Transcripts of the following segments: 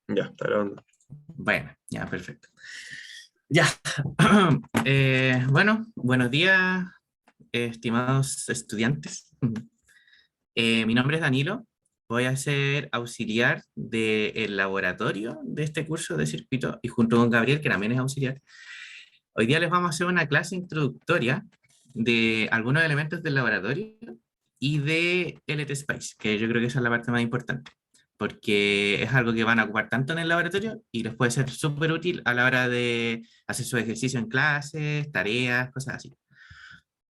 Ya, está grabando. Bueno, ya, perfecto. Ya. Bueno, buenos días, estimados estudiantes. Mi nombre es Danilo. Voy a ser auxiliar del laboratorio de este curso de circuito y junto con Gabriel, que también es auxiliar. Hoy día les vamos a hacer una clase introductoria de algunos elementos del laboratorio y de LT Spice, que yo creo que esa es la parte más importante, porque es algo que van a ocupar tanto en el laboratorio y les puede ser súper útil a la hora de hacer su ejercicio en clases, tareas, cosas así.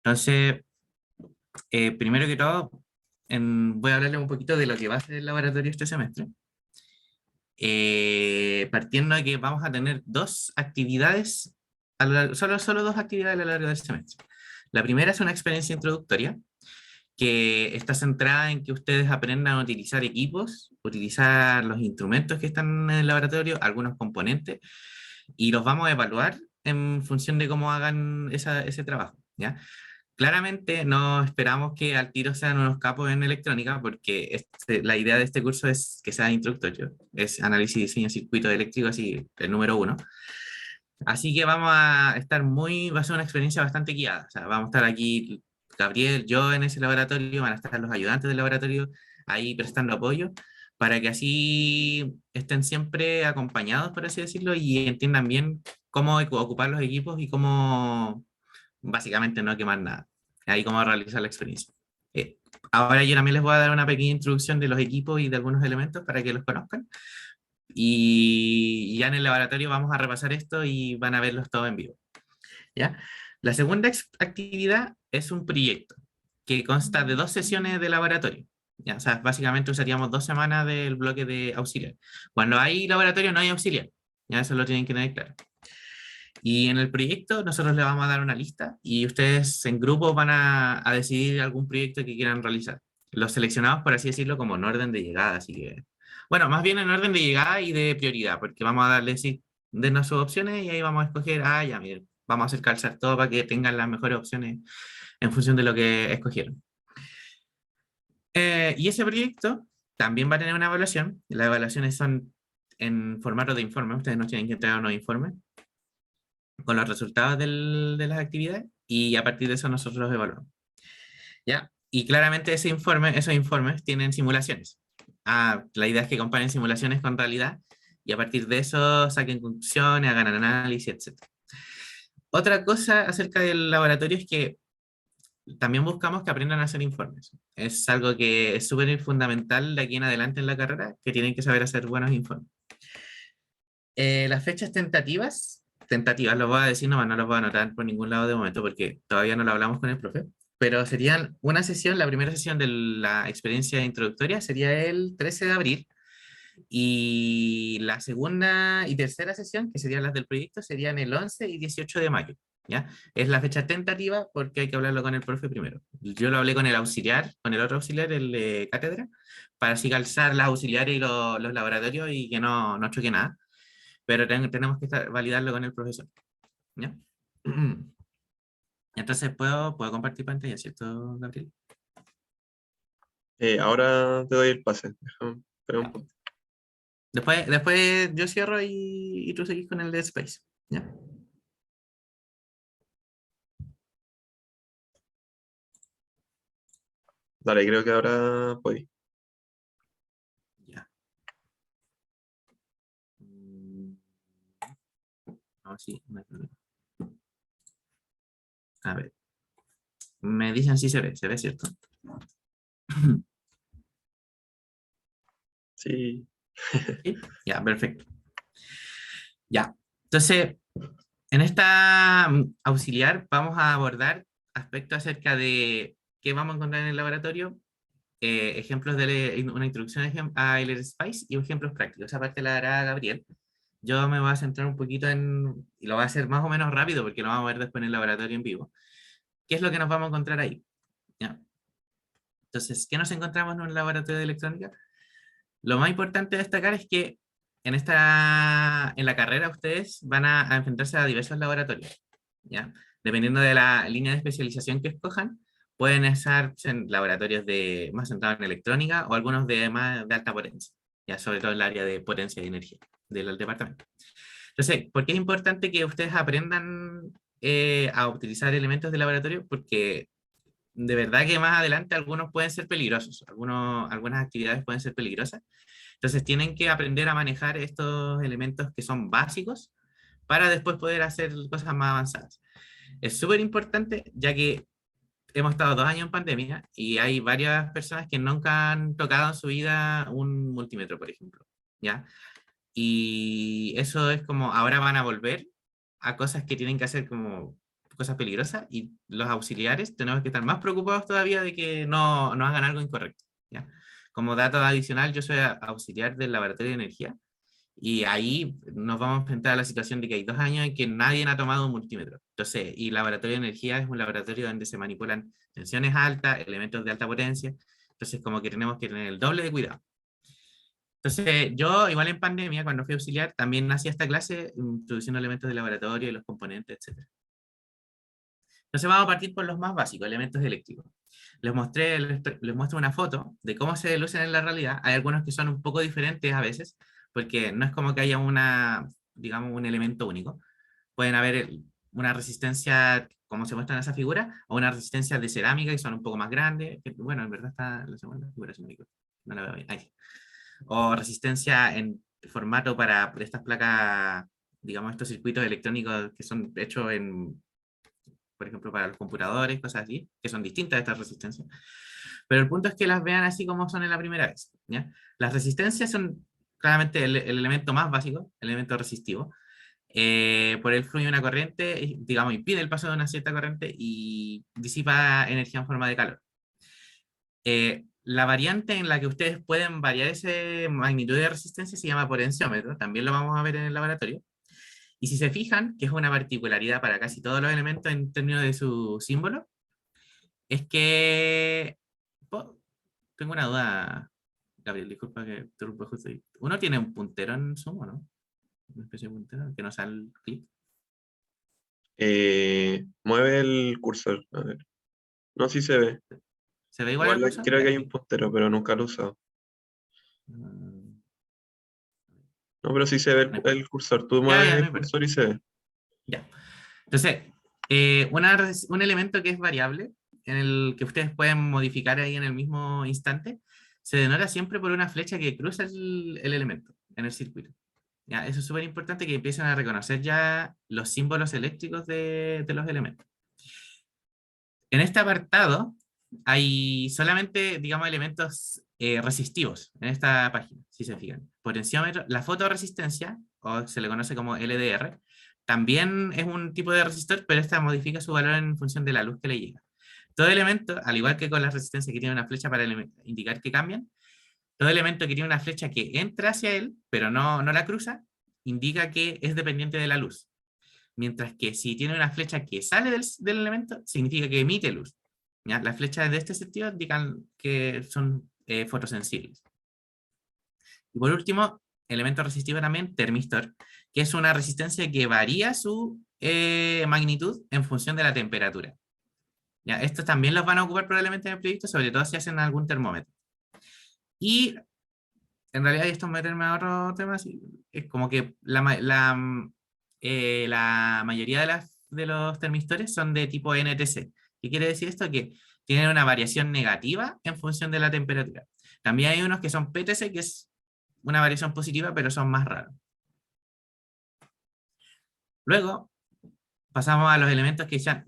Entonces, primero que todo, voy a hablarles un poquito de lo que va a ser el laboratorio este semestre. Partiendo de que vamos a tener dos actividades, solo dos actividades a lo largo del semestre. La primera es una experiencia introductoria, que está centrada en que ustedes aprendan a utilizar equipos, utilizar los instrumentos que están en el laboratorio, algunos componentes, y los vamos a evaluar en función de cómo hagan ese trabajo, ¿ya? Claramente no esperamos que al tiro sean unos capos en electrónica, porque la idea de este curso es que sea introductorio, es análisis y diseño de circuitos eléctricos, así el número uno. Así que vamos a estar va a ser una experiencia bastante guiada. O sea, vamos a estar aquí, Gabriel, yo en ese laboratorio, van a estar los ayudantes del laboratorio ahí prestando apoyo, para que así estén siempre acompañados, por así decirlo, y entiendan bien cómo ocupar los equipos y cómo, básicamente, no quemar nada. Ahí cómo realizar la experiencia. Eh, Ahora yo también les voy a dar una pequeña introducción de los equipos y de algunos elementos para que los conozcan. Y ya en el laboratorio vamos a repasar esto y van a verlos todo en vivo, ¿ya? La segunda actividad es un proyecto que consta de dos sesiones de laboratorio. ¿Ya? O sea, básicamente usaríamos 2 semanas del bloque de auxiliar. Cuando hay laboratorio no hay auxiliar, ya eso lo tienen que tener claro. Y en el proyecto nosotros le vamos a dar una lista y ustedes en grupo van a decidir algún proyecto que quieran realizar. Los seleccionamos, por así decirlo, como en orden de llegada, así que, bueno, más bien en orden de llegada y de prioridad, porque vamos a darle, sí, denos sus opciones y ahí vamos a escoger, ya, miren, vamos a hacer calzar todo para que tengan las mejores opciones en función de lo que escogieron. Y ese proyecto también va a tener una evaluación. Las evaluaciones son en formato de informe, ustedes nos tienen que entregar unos informes con los resultados de las actividades y a partir de eso nosotros los evaluamos. ¿Ya? Y claramente esos informes tienen simulaciones. La idea es que comparen simulaciones con realidad y a partir de eso saquen conclusiones, hagan análisis, etc. Otra cosa acerca del laboratorio es que también buscamos que aprendan a hacer informes. Es algo que es súper fundamental de aquí en adelante en la carrera, que tienen que saber hacer buenos informes. Las fechas tentativas, lo voy a decir, no los voy a anotar por ningún lado de momento porque todavía no lo hablamos con el profe, pero serían una sesión, la primera sesión de la experiencia introductoria sería el 13 de abril y la segunda y tercera sesión, que serían las del proyecto, serían el 11 y 18 de mayo. ¿Ya? Es la fecha tentativa porque hay que hablarlo con el profe primero. Yo lo hablé con el auxiliar, con el otro auxiliar, el de cátedra, para así calzar las auxiliares y los laboratorios y que no choque nada, pero tenemos que validarlo con el profesor. ¿Ya? Entonces, ¿puedo compartir pantalla, cierto, Gabriel? Ahora te doy el pase. Déjame esperar un Ya. poco. Después yo cierro y tú seguís con el de Space. ¿Ya? Dale, creo que ahora voy. Ya. Mm, No, sí, no hay problema. A ver, me dicen si se ve, ¿cierto? Sí. Sí, ya, perfecto. Ya. Entonces, en esta auxiliar vamos a abordar aspectos acerca de qué vamos a encontrar en el laboratorio, ejemplos de una introducción a LR Spice y ejemplos prácticos. Esa parte la dará Gabriel. Yo me voy a centrar un poquito y lo voy a hacer más o menos rápido porque lo vamos a ver después en el laboratorio en vivo. ¿Qué es lo que nos vamos a encontrar ahí? ¿Ya? Entonces, ¿qué nos encontramos en un laboratorio de electrónica? Lo más importante de destacar es que en la carrera ustedes van a enfrentarse a diversos laboratorios, ¿ya? Dependiendo de la línea de especialización que escojan, pueden estar en laboratorios más centrados en electrónica o algunos de más de alta potencia, ya sobre todo en el área de potencia y energía del departamento. Entonces, ¿por qué es importante que ustedes aprendan a utilizar elementos de laboratorio? Porque de verdad que más adelante algunos pueden ser peligrosos, algunas actividades pueden ser peligrosas. Entonces tienen que aprender a manejar estos elementos que son básicos para después poder hacer cosas más avanzadas. Es súper importante ya que hemos estado 2 años en pandemia y hay varias personas que nunca han tocado en su vida un multímetro, por ejemplo, ¿ya? Y eso es como, ahora van a volver a cosas que tienen que hacer como cosas peligrosas y los auxiliares tenemos que estar más preocupados todavía de que no hagan algo incorrecto, ¿ya? Como dato adicional, yo soy auxiliar del laboratorio de energía y ahí nos vamos a enfrentar a la situación de que hay 2 años en que nadie ha tomado un multímetro. Entonces, y el laboratorio de energía es un laboratorio donde se manipulan tensiones altas, elementos de alta potencia. Entonces, como que tenemos que tener el doble de cuidado. Entonces, yo igual en pandemia, cuando fui auxiliar, también hacía esta clase introduciendo elementos de laboratorio y los componentes, etc. Entonces vamos a partir por los más básicos, elementos eléctricos. Les muestro una foto de cómo se lucen en la realidad. Hay algunos que son un poco diferentes a veces, porque no es como que haya digamos, un elemento único. Pueden haber una resistencia, como se muestra en esa figura, o una resistencia de cerámica, que son un poco más grandes. Bueno, en verdad está la segunda figura, si no me equivoco. No la veo bien. Ahí. O resistencia en formato para estas placas, digamos, estos circuitos electrónicos que son hechos por ejemplo, para los computadores, cosas así, que son distintas a estas resistencias. Pero el punto es que las vean así como son en la primera vez, ¿ya? Las resistencias son claramente el elemento más básico, el elemento resistivo. Por él fluye una corriente, digamos, impide el paso de una cierta corriente y disipa energía en forma de calor. La variante en la que ustedes pueden variar esa magnitud de resistencia se llama potenciómetro, también lo vamos a ver en el laboratorio. Y si se fijan, que es una particularidad para casi todos los elementos en términos de su símbolo, es que... tengo una duda, Gabriel, disculpa que te interrumpa justo ahí. ¿Uno tiene un puntero en Zoom o no? Una especie de puntero que no sale el clic. Mueve el cursor. A ver. No, sí se ve. ¿Se ve igual el Igual cursor? creo Ya, que es hay un puntero, pero nunca lo he usado. mm, No, pero sí se ve no importa. el cursor. Tú Ya, mueves ya, no el importa. cursor y se ve. Ya. Entonces, un elemento que es variable, en el que ustedes pueden modificar ahí en el mismo instante, se denota siempre por una flecha que cruza el elemento en el circuito. ¿Ya? Eso es súper importante que empiecen a reconocer ya los símbolos eléctricos de los elementos. En este apartado hay solamente, digamos, elementos resistivos en esta página, si se fijan. Potenciómetro, la fotoresistencia, o se le conoce como LDR, también es un tipo de resistor, pero esta modifica su valor en función de la luz que le llega. Todo elemento, al igual que con la resistencia que tiene una flecha para indicar que cambian, todo elemento que tiene una flecha que entra hacia él, pero no la cruza, indica que es dependiente de la luz. Mientras que si tiene una flecha que sale del elemento, significa que emite luz. ¿Ya? Las flechas de este sentido indican que son fotosensibles. Y por último, elemento resistivo también, termistor, que es una resistencia que varía su magnitud en función de la temperatura. ¿Ya? Estos también los van a ocupar probablemente en el proyecto, sobre todo si hacen algún termómetro. Y en realidad, y esto es meterme a otro tema, es como que la mayoría de los termistores son de tipo NTC. ¿Qué quiere decir esto? Que tienen una variación negativa en función de la temperatura. También hay unos que son PTC, que es una variación positiva, pero son más raros. Luego, pasamos a los elementos que ya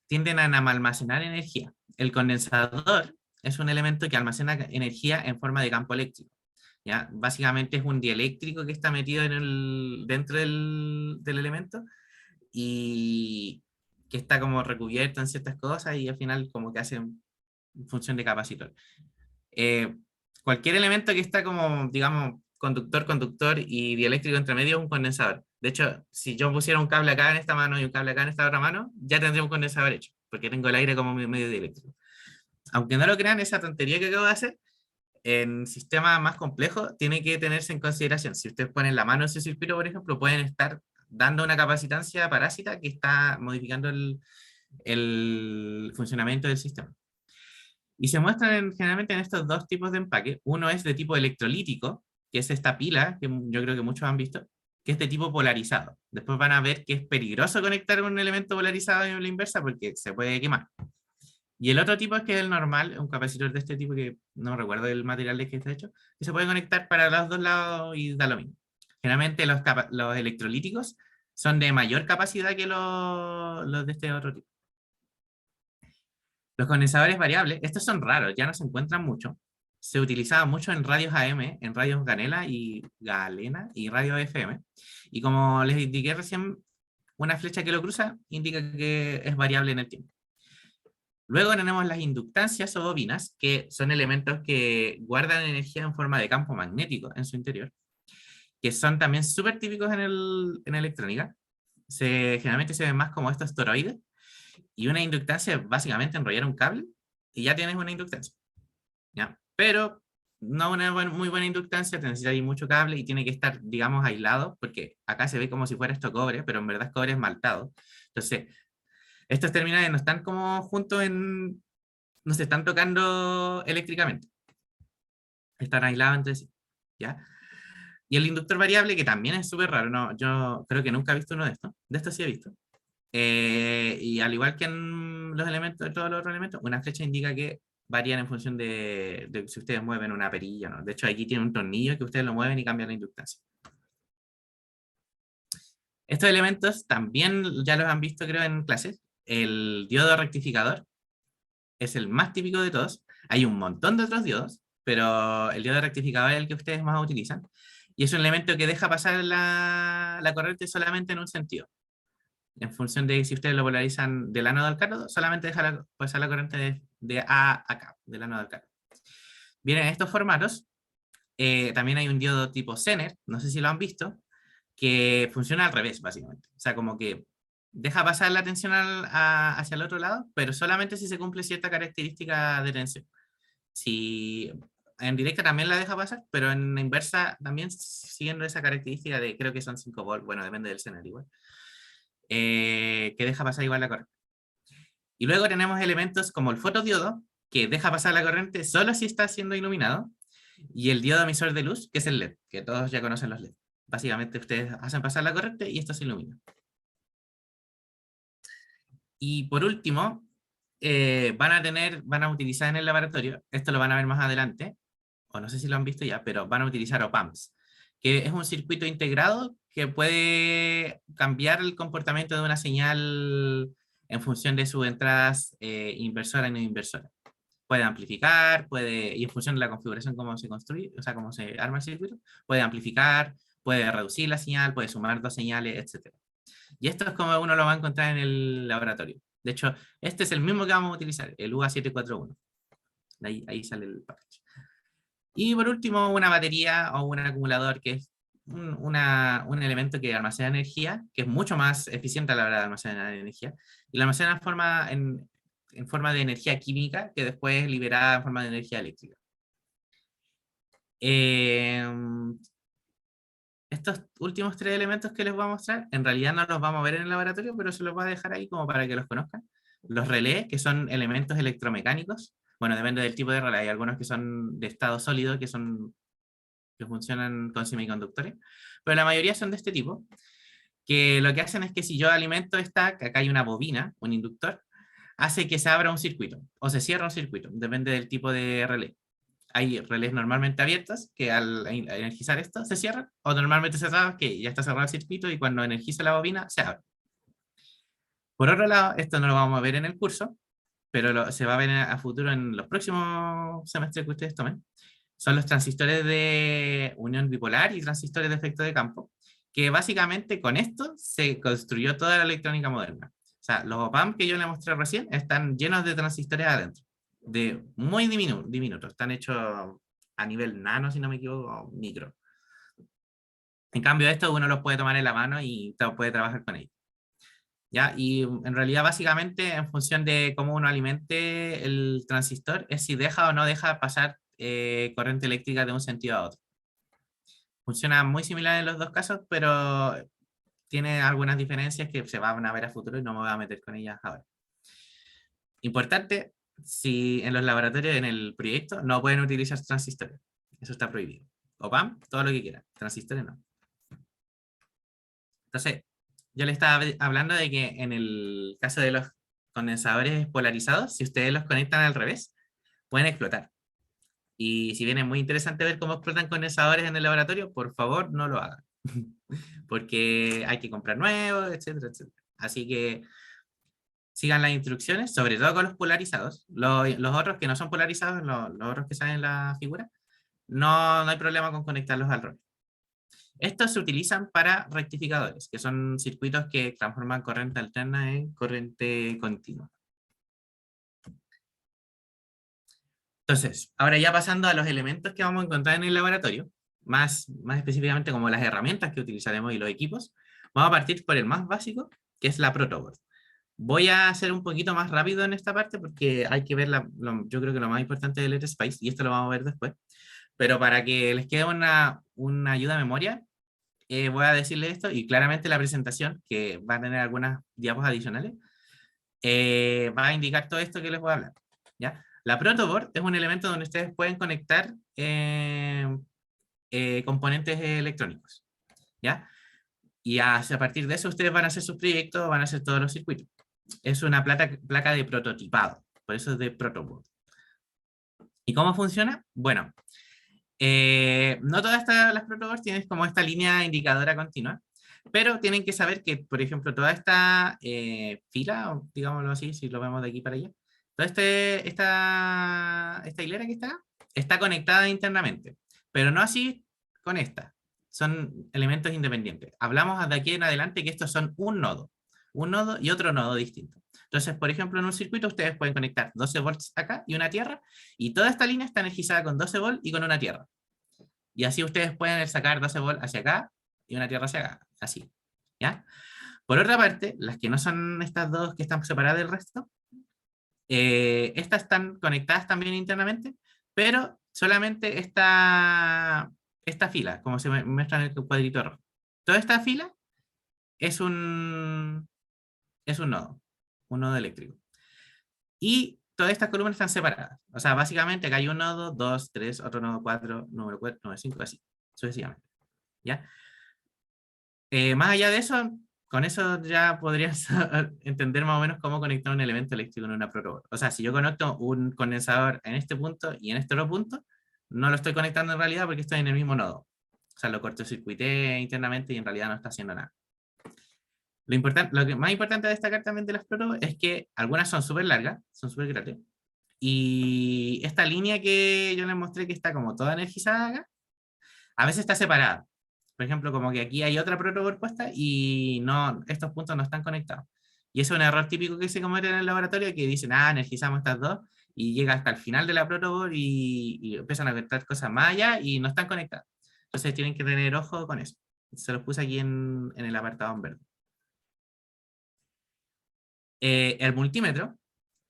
tienden a almacenar energía. El condensador es un elemento que almacena energía en forma de campo eléctrico. ¿Ya? Básicamente es un dieléctrico que está metido dentro del elemento y que está como recubierto en ciertas cosas y al final como que hace función de capacitor. Eh, Cualquier elemento que está como, digamos, conductor, conductor y dieléctrico entre medio es un condensador. De hecho, si yo pusiera un cable acá en esta mano y un cable acá en esta otra mano, ya tendría un condensador hecho, porque tengo el aire como medio dieléctrico. Aunque no lo crean, esa tontería que acabo de hacer, en sistemas más complejos, tiene que tenerse en consideración. Si ustedes ponen la mano en ese circuito, por ejemplo, pueden estar dando una capacitancia parásita que está modificando el funcionamiento del sistema. Y se muestran generalmente en estos dos tipos de empaque. Uno es de tipo electrolítico, que es esta pila, que yo creo que muchos han visto, que es de tipo polarizado. Después van a ver que es peligroso conectar un elemento polarizado en la inversa porque se puede quemar. Y el otro tipo es que es el normal, un capacitor de este tipo que no recuerdo el material de que está hecho, que se puede conectar para los dos lados y da lo mismo. Generalmente los electrolíticos son de mayor capacidad que los de este otro tipo. Los condensadores variables, estos son raros, ya no se encuentran mucho. Se utilizaban mucho en radios AM, en radios Galena y radios FM. Y como les indiqué recién, una flecha que lo cruza indica que es variable en el tiempo. Luego tenemos las inductancias o bobinas, que son elementos que guardan energía en forma de campo magnético en su interior, que son también súper típicos en electrónica. Generalmente se ven más como estos toroides, y una inductancia es básicamente enrollar un cable y ya tienes una inductancia. ¿Ya? Pero no una muy buena inductancia, te necesita mucho cable y tiene que estar, digamos, aislado, porque acá se ve como si fuera esto cobre, pero en verdad es cobre esmaltado. Entonces, estos terminales no están como juntos no se están tocando eléctricamente, están aislados entre sí, ¿ya? Y el inductor variable, que también es súper raro, no, yo creo que nunca he visto uno de estos sí he visto. Y al igual que en los elementos, todos los otros elementos, una flecha indica que varían en función de si ustedes mueven una perilla, ¿no? De hecho, aquí tiene un tornillo que ustedes lo mueven y cambian la inductancia. Estos elementos también ya los han visto, creo, en clases. El diodo rectificador es el más típico de todos. Hay un montón de otros diodos, pero el diodo rectificador es el que ustedes más utilizan. Y es un elemento que deja pasar la corriente solamente en un sentido. En función de si ustedes lo polarizan del ánodo al cátodo, solamente deja pasar la corriente de A a K, del ánodo al cátodo. Vienen estos formatos. También hay un diodo tipo Zener, no sé si lo han visto, que funciona al revés, básicamente. O sea, como que deja pasar la tensión hacia el otro lado, pero solamente si se cumple cierta característica de tensión. Si en directa también la deja pasar, pero en la inversa también siguiendo esa característica de, creo que son 5 volts, bueno, depende del Zener igual, que deja pasar igual la corriente. Y luego tenemos elementos como el fotodiodo, que deja pasar la corriente solo si está siendo iluminado, y el diodo emisor de luz, que es el LED, que todos ya conocen los LED. Básicamente ustedes hacen pasar la corriente y esto se ilumina. Y por último, van a utilizar en el laboratorio, esto lo van a ver más adelante, o no sé si lo han visto ya, pero van a utilizar OP-AMPs, que es un circuito integrado que puede cambiar el comportamiento de una señal en función de sus entradas inversora y no inversora. Puede amplificar, y en función de la configuración, cómo se construye, o sea, cómo se arma el circuito, puede amplificar, puede reducir la señal, puede sumar dos señales, etc. Y esto es como uno lo va a encontrar en el laboratorio. De hecho, este es el mismo que vamos a utilizar, el UA741. Ahí sale el package. Y por último, una batería o un acumulador, que es un elemento que almacena energía, que es mucho más eficiente a la hora de almacenar energía, y la almacena en forma de energía química, que después es liberada en forma de energía eléctrica. Estos últimos tres elementos que les voy a mostrar, en realidad no los vamos a ver en el laboratorio, pero se los voy a dejar ahí como para que los conozcan. Los relés, que son elementos electromecánicos, bueno, depende del tipo de relé, hay algunos que son de estado sólido, que funcionan con semiconductores, pero la mayoría son de este tipo, que lo que hacen es que si yo alimento que acá hay una bobina, un inductor, hace que se abra un circuito, o se cierra un circuito, depende del tipo de relé. Hay relés normalmente abiertos que al energizar esto se cierran, o normalmente cerrados que ya está cerrado el circuito y cuando energiza la bobina se abre. Por otro lado, esto no lo vamos a ver en el curso, pero se va a ver a futuro en los próximos semestres que ustedes tomen. Son los transistores de unión bipolar y transistores de efecto de campo, que básicamente con esto se construyó toda la electrónica moderna. O sea, los op-amp que yo les mostré recién están llenos de transistores adentro, de muy diminutos, están hechos a nivel nano, si no me equivoco, o micro. En cambio, esto uno los puede tomar en la mano y puede trabajar con ellos. ¿Ya? Y en realidad, básicamente, en función de cómo uno alimente el transistor, es si deja o no deja pasar corriente eléctrica de un sentido a otro. Funciona muy similar en los dos casos, pero tiene algunas diferencias que se van a ver a futuro y no me voy a meter con ellas ahora. Importante, si en los laboratorios, en el proyecto, no pueden utilizar transistores. Eso está prohibido. O PAM, todo lo que quieran. Transistores no. Entonces, yo le estaba hablando de que en el caso de los condensadores polarizados, si ustedes los conectan al revés, pueden explotar. Y si bien es muy interesante ver cómo explotan condensadores en el laboratorio, por favor no lo hagan. Porque hay que comprar nuevos, etcétera, etcétera. Así que sigan las instrucciones, sobre todo con los polarizados. Los otros que no son polarizados, los otros que salen en la figura, no hay problema con conectarlos al revés. Estos se utilizan para rectificadores, que son circuitos que transforman corriente alterna en corriente continua. Entonces, ahora ya pasando a los elementos que vamos a encontrar en el laboratorio, más específicamente como las herramientas que utilizaremos y los equipos, vamos a partir por el más básico, que es la protoboard. Voy a hacer un poquito más rápido en esta parte porque hay que ver, yo creo que lo más importante del LTSpice, y esto lo vamos a ver después, pero para que les quede una ayuda a memoria, voy a decirles esto, y claramente la presentación, que va a tener algunas diapos adicionales, va a indicar todo esto que les voy a hablar. ¿Ya? La protoboard es un elemento donde ustedes pueden conectar componentes electrónicos. ¿Ya? Y a partir de eso ustedes van a hacer sus proyectos, van a hacer todos los circuitos. Es una placa de prototipado, por eso es de protoboard. ¿Y cómo funciona? Bueno, no todas las protoboards tienen como esta línea indicadora continua, pero tienen que saber que, por ejemplo, toda esta fila, digámoslo así, si lo vemos de aquí para allá, toda esta hilera que está conectada internamente, pero no así con esta. Son elementos independientes. Hablamos de aquí en adelante que estos son un nodo y otro nodo distinto. Entonces, por ejemplo, en un circuito ustedes pueden conectar 12 volts acá y una tierra, y toda esta línea está energizada con 12 volts y con una tierra. Y así ustedes pueden sacar 12 volts hacia acá y una tierra hacia acá, así. ¿Ya? Por otra parte, las que no son estas dos que están separadas del resto, estas están conectadas también internamente, pero solamente esta fila, como se muestra en el cuadrito rojo. Toda esta fila es un nodo eléctrico. Y todas estas columnas están separadas. O sea, básicamente acá hay un nodo, 2, 3, otro nodo 4, número 4, número 5, así, sucesivamente. ¿Ya? Más allá de eso, con eso ya podrías entender más o menos cómo conectar un elemento eléctrico en una protoboard. O sea, si yo conecto un condensador en este punto y en este otro punto, no lo estoy conectando en realidad porque estoy en el mismo nodo. O sea, lo cortocircuité internamente y en realidad no está haciendo nada. Lo que más importante a destacar también de las protoboards es que algunas son súper largas, son súper grandes. Y esta línea que yo les mostré que está como toda energizada acá, a veces está separada. Por ejemplo, como que aquí hay otra protoboard puesta y no, estos puntos no están conectados. Y eso es un error típico que se comete en el laboratorio, que dicen, energizamos estas dos, y llega hasta el final de la protoboard y empiezan a conectar cosas más allá y no están conectadas. Entonces tienen que tener ojo con eso. Se los puse aquí en el apartado en verde. El multímetro,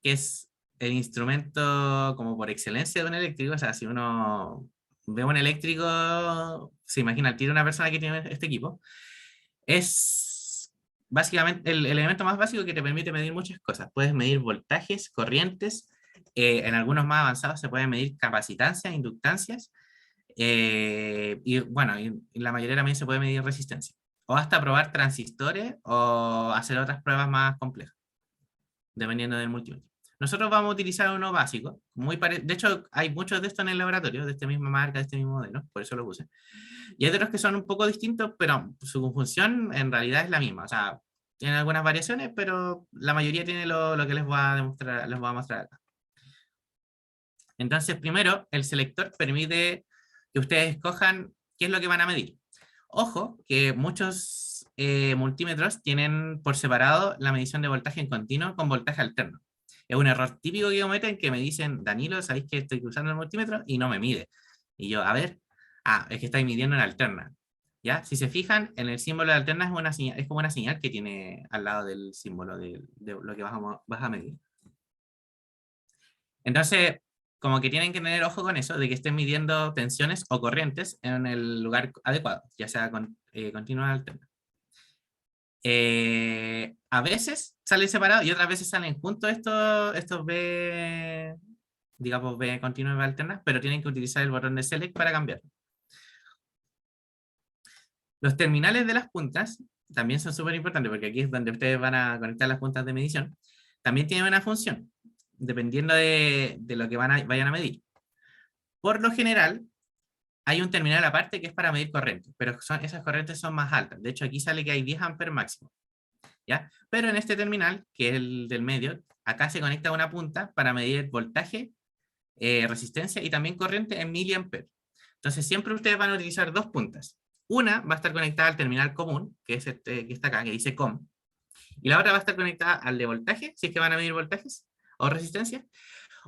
que es el instrumento como por excelencia de un eléctrico, o sea, si uno ve un eléctrico, se imagina al tiro una persona que tiene este equipo, es básicamente el elemento más básico que te permite medir muchas cosas. Puedes medir voltajes, corrientes, en algunos más avanzados se pueden medir capacitancias, inductancias, y bueno, y la mayoría también se puede medir resistencia. O hasta probar transistores o hacer otras pruebas más complejas, dependiendo del multímetro. Nosotros vamos a utilizar uno básico, de hecho hay muchos de estos en el laboratorio, de esta misma marca, de este mismo modelo, por eso lo puse. Y hay otros que son un poco distintos, pero su función en realidad es la misma, o sea, tienen algunas variaciones, pero la mayoría tiene lo que les voy a mostrar acá. Entonces, primero, el selector permite que ustedes escojan qué es lo que van a medir. Ojo, que muchos multímetros tienen por separado la medición de voltaje en continuo con voltaje alterno. Es un error típico que cometen, que me dicen, Danilo, ¿sabéis que estoy usando el multímetro? Y no me mide. Y yo, a ver, es que estáis midiendo en alterna. ¿Ya? Si se fijan, en el símbolo de alterna es como una señal que tiene al lado del símbolo de lo que vas a medir. Entonces, como que tienen que tener ojo con eso, de que estén midiendo tensiones o corrientes en el lugar adecuado, ya sea continua o alterna. A veces salen separados y otras veces salen juntos estos B, digamos B continuo y B alternas, pero tienen que utilizar el botón de Select para cambiar. Los terminales de las puntas también son súper importantes porque aquí es donde ustedes van a conectar las puntas de medición. También tienen una función, dependiendo de lo que vayan a medir. Por lo general, hay un terminal aparte que es para medir corrientes, pero esas corrientes son más altas. De hecho, aquí sale que hay 10 amperes máximo. ¿Ya? Pero en este terminal, que es el del medio, acá se conecta una punta para medir voltaje, resistencia y también corriente en miliamperes. Entonces, siempre ustedes van a utilizar dos puntas. Una va a estar conectada al terminal común, que es este que está acá, que dice COM, y la otra va a estar conectada al de voltaje, si es que van a medir voltajes o resistencia,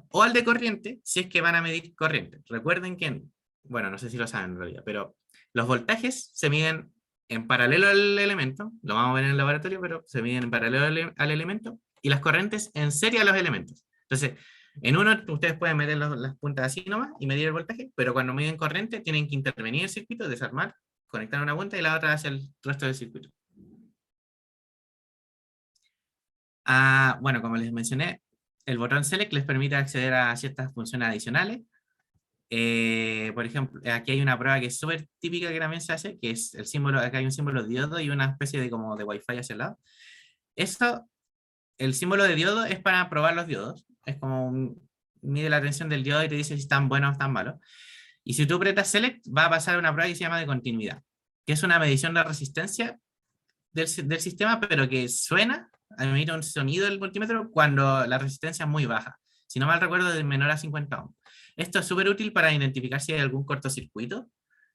o al de corriente, si es que van a medir corriente. Recuerden que, bueno, no sé si lo saben en realidad, pero los voltajes se miden en paralelo al elemento, lo vamos a ver en el laboratorio, pero se miden en paralelo al elemento, y las corrientes en serie a los elementos. Entonces, en uno ustedes pueden meter las puntas así nomás y medir el voltaje, pero cuando miden corriente tienen que intervenir el circuito, desarmar, conectar una punta y la otra hacia el resto del circuito. Bueno, como les mencioné, el botón Select les permite acceder a ciertas funciones adicionales. Por ejemplo, aquí hay una prueba que es súper típica que también se hace, que es el símbolo, acá hay un símbolo de diodo y una especie de como de Wi-Fi hacia el lado. Eso, el símbolo de diodo es para probar los diodos. Es como mide la tensión del diodo y te dice si están buenos o están malos. Y si tú apretas Select, va a pasar una prueba que se llama de continuidad, que es una medición de resistencia del sistema, pero que suena, emite un sonido del multímetro cuando la resistencia es muy baja. Si no mal recuerdo, de menor a 50 ohms. Esto es súper útil para identificar si hay algún cortocircuito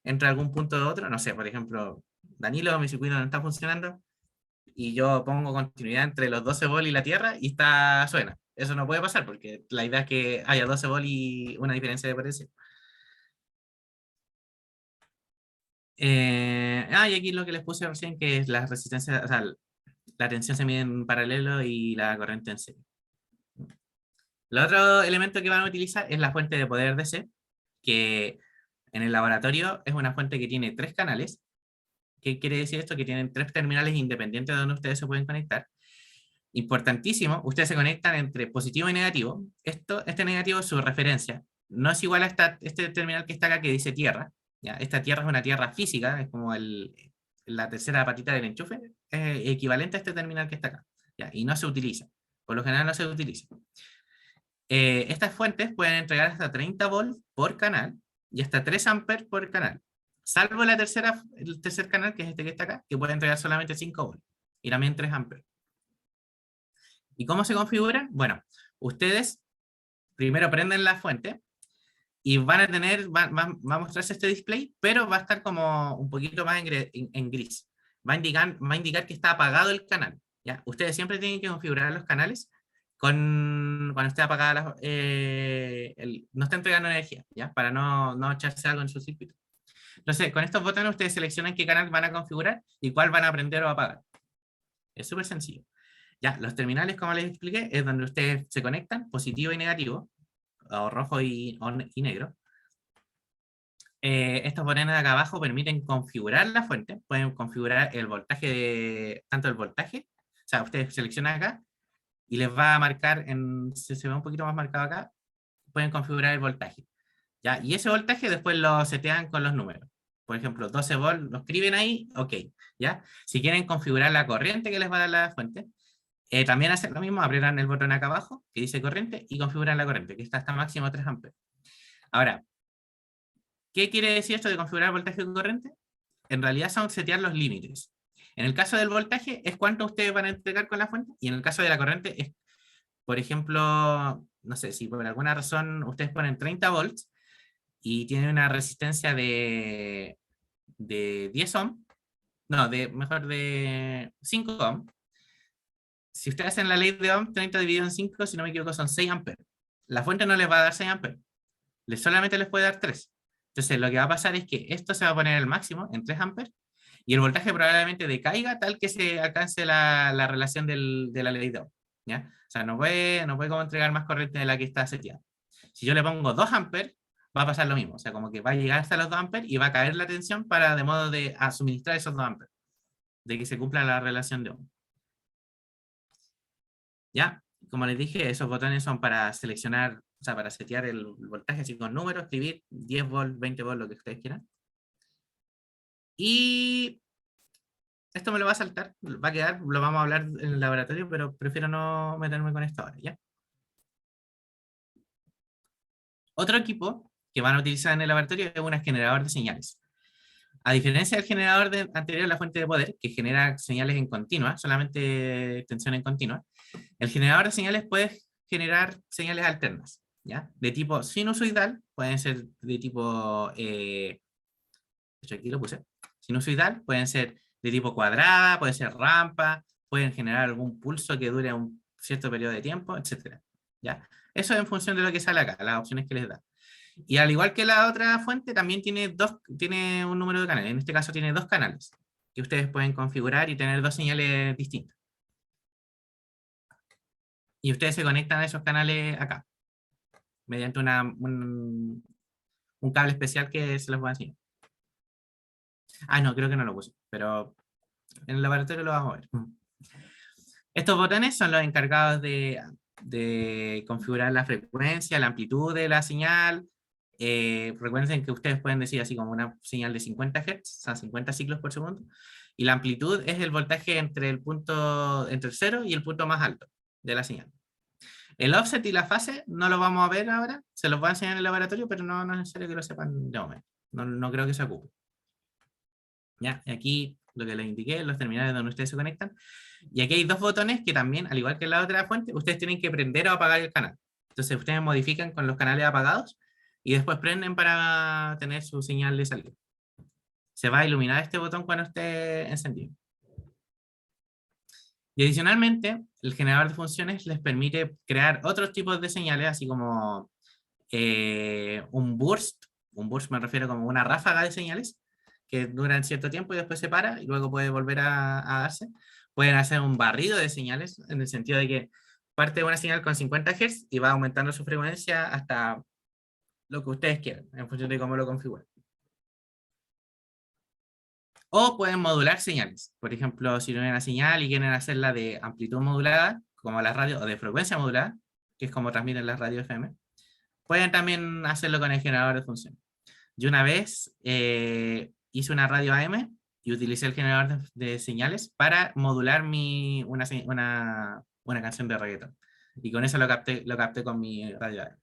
entre algún punto de otro. No sé, por ejemplo, Danilo, mi circuito no está funcionando y yo pongo continuidad entre los 12 volts y la Tierra y suena. Eso no puede pasar porque la idea es que haya 12 volts y una diferencia de potencia. Y aquí lo que les puse recién, que es la resistencia, o sea, la tensión se mide en paralelo y la corriente en serie. El otro elemento que van a utilizar es la fuente de poder DC, que en el laboratorio es una fuente que tiene 3 canales. ¿Qué quiere decir esto? Que tienen 3 terminales independientes donde ustedes se pueden conectar. Importantísimo, ustedes se conectan entre positivo y negativo. Este negativo es su referencia. No es igual a este terminal que está acá que dice tierra. ¿Ya? Esta tierra es una tierra física, es como la tercera patita del enchufe, es equivalente a este terminal que está acá. ¿Ya? Y no se utiliza. Por lo general no se utiliza. Estas fuentes pueden entregar hasta 30 volts por canal y hasta 3 amperes por canal. Salvo el tercer canal, que es este que está acá, que puede entregar solamente 5 volts y también 3 amperes. ¿Y cómo se configura? Bueno, ustedes primero prenden la fuente y van a tener, va a mostrarse este display, pero va a estar como un poquito más en gris. Va a indicar que está apagado el canal. ¿Ya? Ustedes siempre tienen que configurar los canales cuando esté apagada, no está entregando energía, ¿ya? Para no echarse algo en su circuito. Entonces, con estos botones ustedes seleccionan qué canal van a configurar y cuál van a prender o apagar. Es súper sencillo. Ya, los terminales, como les expliqué, es donde ustedes se conectan, positivo y negativo, o rojo y negro. Estos botones de acá abajo permiten configurar la fuente, pueden configurar el voltaje, tanto el voltaje, o sea, ustedes seleccionan acá y les va a marcar, si se ve un poquito más marcado acá, pueden configurar el voltaje. ¿Ya? Y ese voltaje después lo setean con los números. Por ejemplo, 12 volts, lo escriben ahí, ok. ¿Ya? Si quieren configurar la corriente que les va a dar la fuente, también hacen lo mismo, aprietan el botón acá abajo que dice corriente y configuran la corriente, que está hasta máximo 3 amperes. Ahora, ¿qué quiere decir esto de configurar voltaje y corriente? En realidad son setear los límites. En el caso del voltaje es cuánto ustedes van a entregar con la fuente y en el caso de la corriente es, por ejemplo, no sé, si por alguna razón ustedes ponen 30 volts y tienen una resistencia de 10 ohms, no, mejor de 5 ohms. Si ustedes hacen la ley de Ohm, 30 dividido en 5, si no me equivoco, son 6 amperes. La fuente no les va a dar 6 amperes, solamente les puede dar 3. Entonces lo que va a pasar es que esto se va a poner al máximo, en 3 amperes, y el voltaje probablemente decaiga tal que se alcance la relación de la ley de Ohm. ¿Ya? O sea, no puede como entregar más corriente de la que está seteada. Si yo le pongo 2 amperes, va a pasar lo mismo. O sea, como que va a llegar hasta los 2 amperes y va a caer la tensión de modo de suministrar esos 2 amperes. de que se cumpla la relación de ohm. ¿Ya? Como les dije, esos botones son para seleccionar, o sea, para setear el voltaje, así con números, escribir 10 volts, 20 volts, lo que ustedes quieran. Y esto me lo va a saltar, va a quedar, lo vamos a hablar en el laboratorio, pero prefiero no meterme con esto ahora, ¿ya? Otro equipo que van a utilizar en el laboratorio es un generador de señales. A diferencia del generador anterior, la fuente de poder, que genera señales en continua, solamente tensión en continua, el generador de señales puede generar señales alternas, ¿ya? De tipo sinusoidal, pueden ser de tipo, de hecho aquí lo puse, sinusoidal, pueden ser de tipo cuadrada, puede ser rampa, pueden generar algún pulso que dure un cierto periodo de tiempo, etcétera, ¿ya? Eso en función de lo que sale acá, las opciones que les da. Y al igual que la otra fuente, también tiene un número de canales. En este caso tiene 2 canales que ustedes pueden configurar y tener 2 señales distintas. Y ustedes se conectan a esos canales acá, mediante un cable especial que se los voy a enseñar. Ah, no, creo que no lo puse, pero en el laboratorio lo vamos a ver. Estos botones son los encargados de configurar la frecuencia, la amplitud de la señal. Recuerden que ustedes pueden decir así como una señal de 50 Hz, o sea, 50 ciclos por segundo. Y la amplitud es el voltaje entre el 0 y el punto más alto de la señal. El offset y la fase no lo vamos a ver ahora, se los voy a enseñar en el laboratorio, pero no es necesario que lo sepan de momento. No creo que se ocupe. ¿Ya? Y aquí lo que les indiqué, los terminales donde ustedes se conectan. Y aquí hay 2 botones que también, al igual que en la otra fuente, ustedes tienen que prender o apagar el canal. Entonces ustedes modifican con los canales apagados y después prenden para tener su señal de salida. Se va a iluminar este botón cuando esté encendido. Y adicionalmente, el generador de funciones les permite crear otros tipos de señales, así como un burst. Un burst me refiero como una ráfaga de señales que duran cierto tiempo y después se para y luego puede volver a darse. Pueden hacer un barrido de señales en el sentido de que parte de una señal con 50 Hz y va aumentando su frecuencia hasta lo que ustedes quieran, en función de cómo lo configuren. O pueden modular señales. Por ejemplo, si tienen una señal y quieren hacerla de amplitud modulada, como la radio, o de frecuencia modulada, que es como transmiten las radios FM, pueden también hacerlo con el generador de funciones. Yo una vez hice una radio AM y utilicé el generador de señales para modular una canción de reggaeton. Y con eso lo capté con mi radio AM.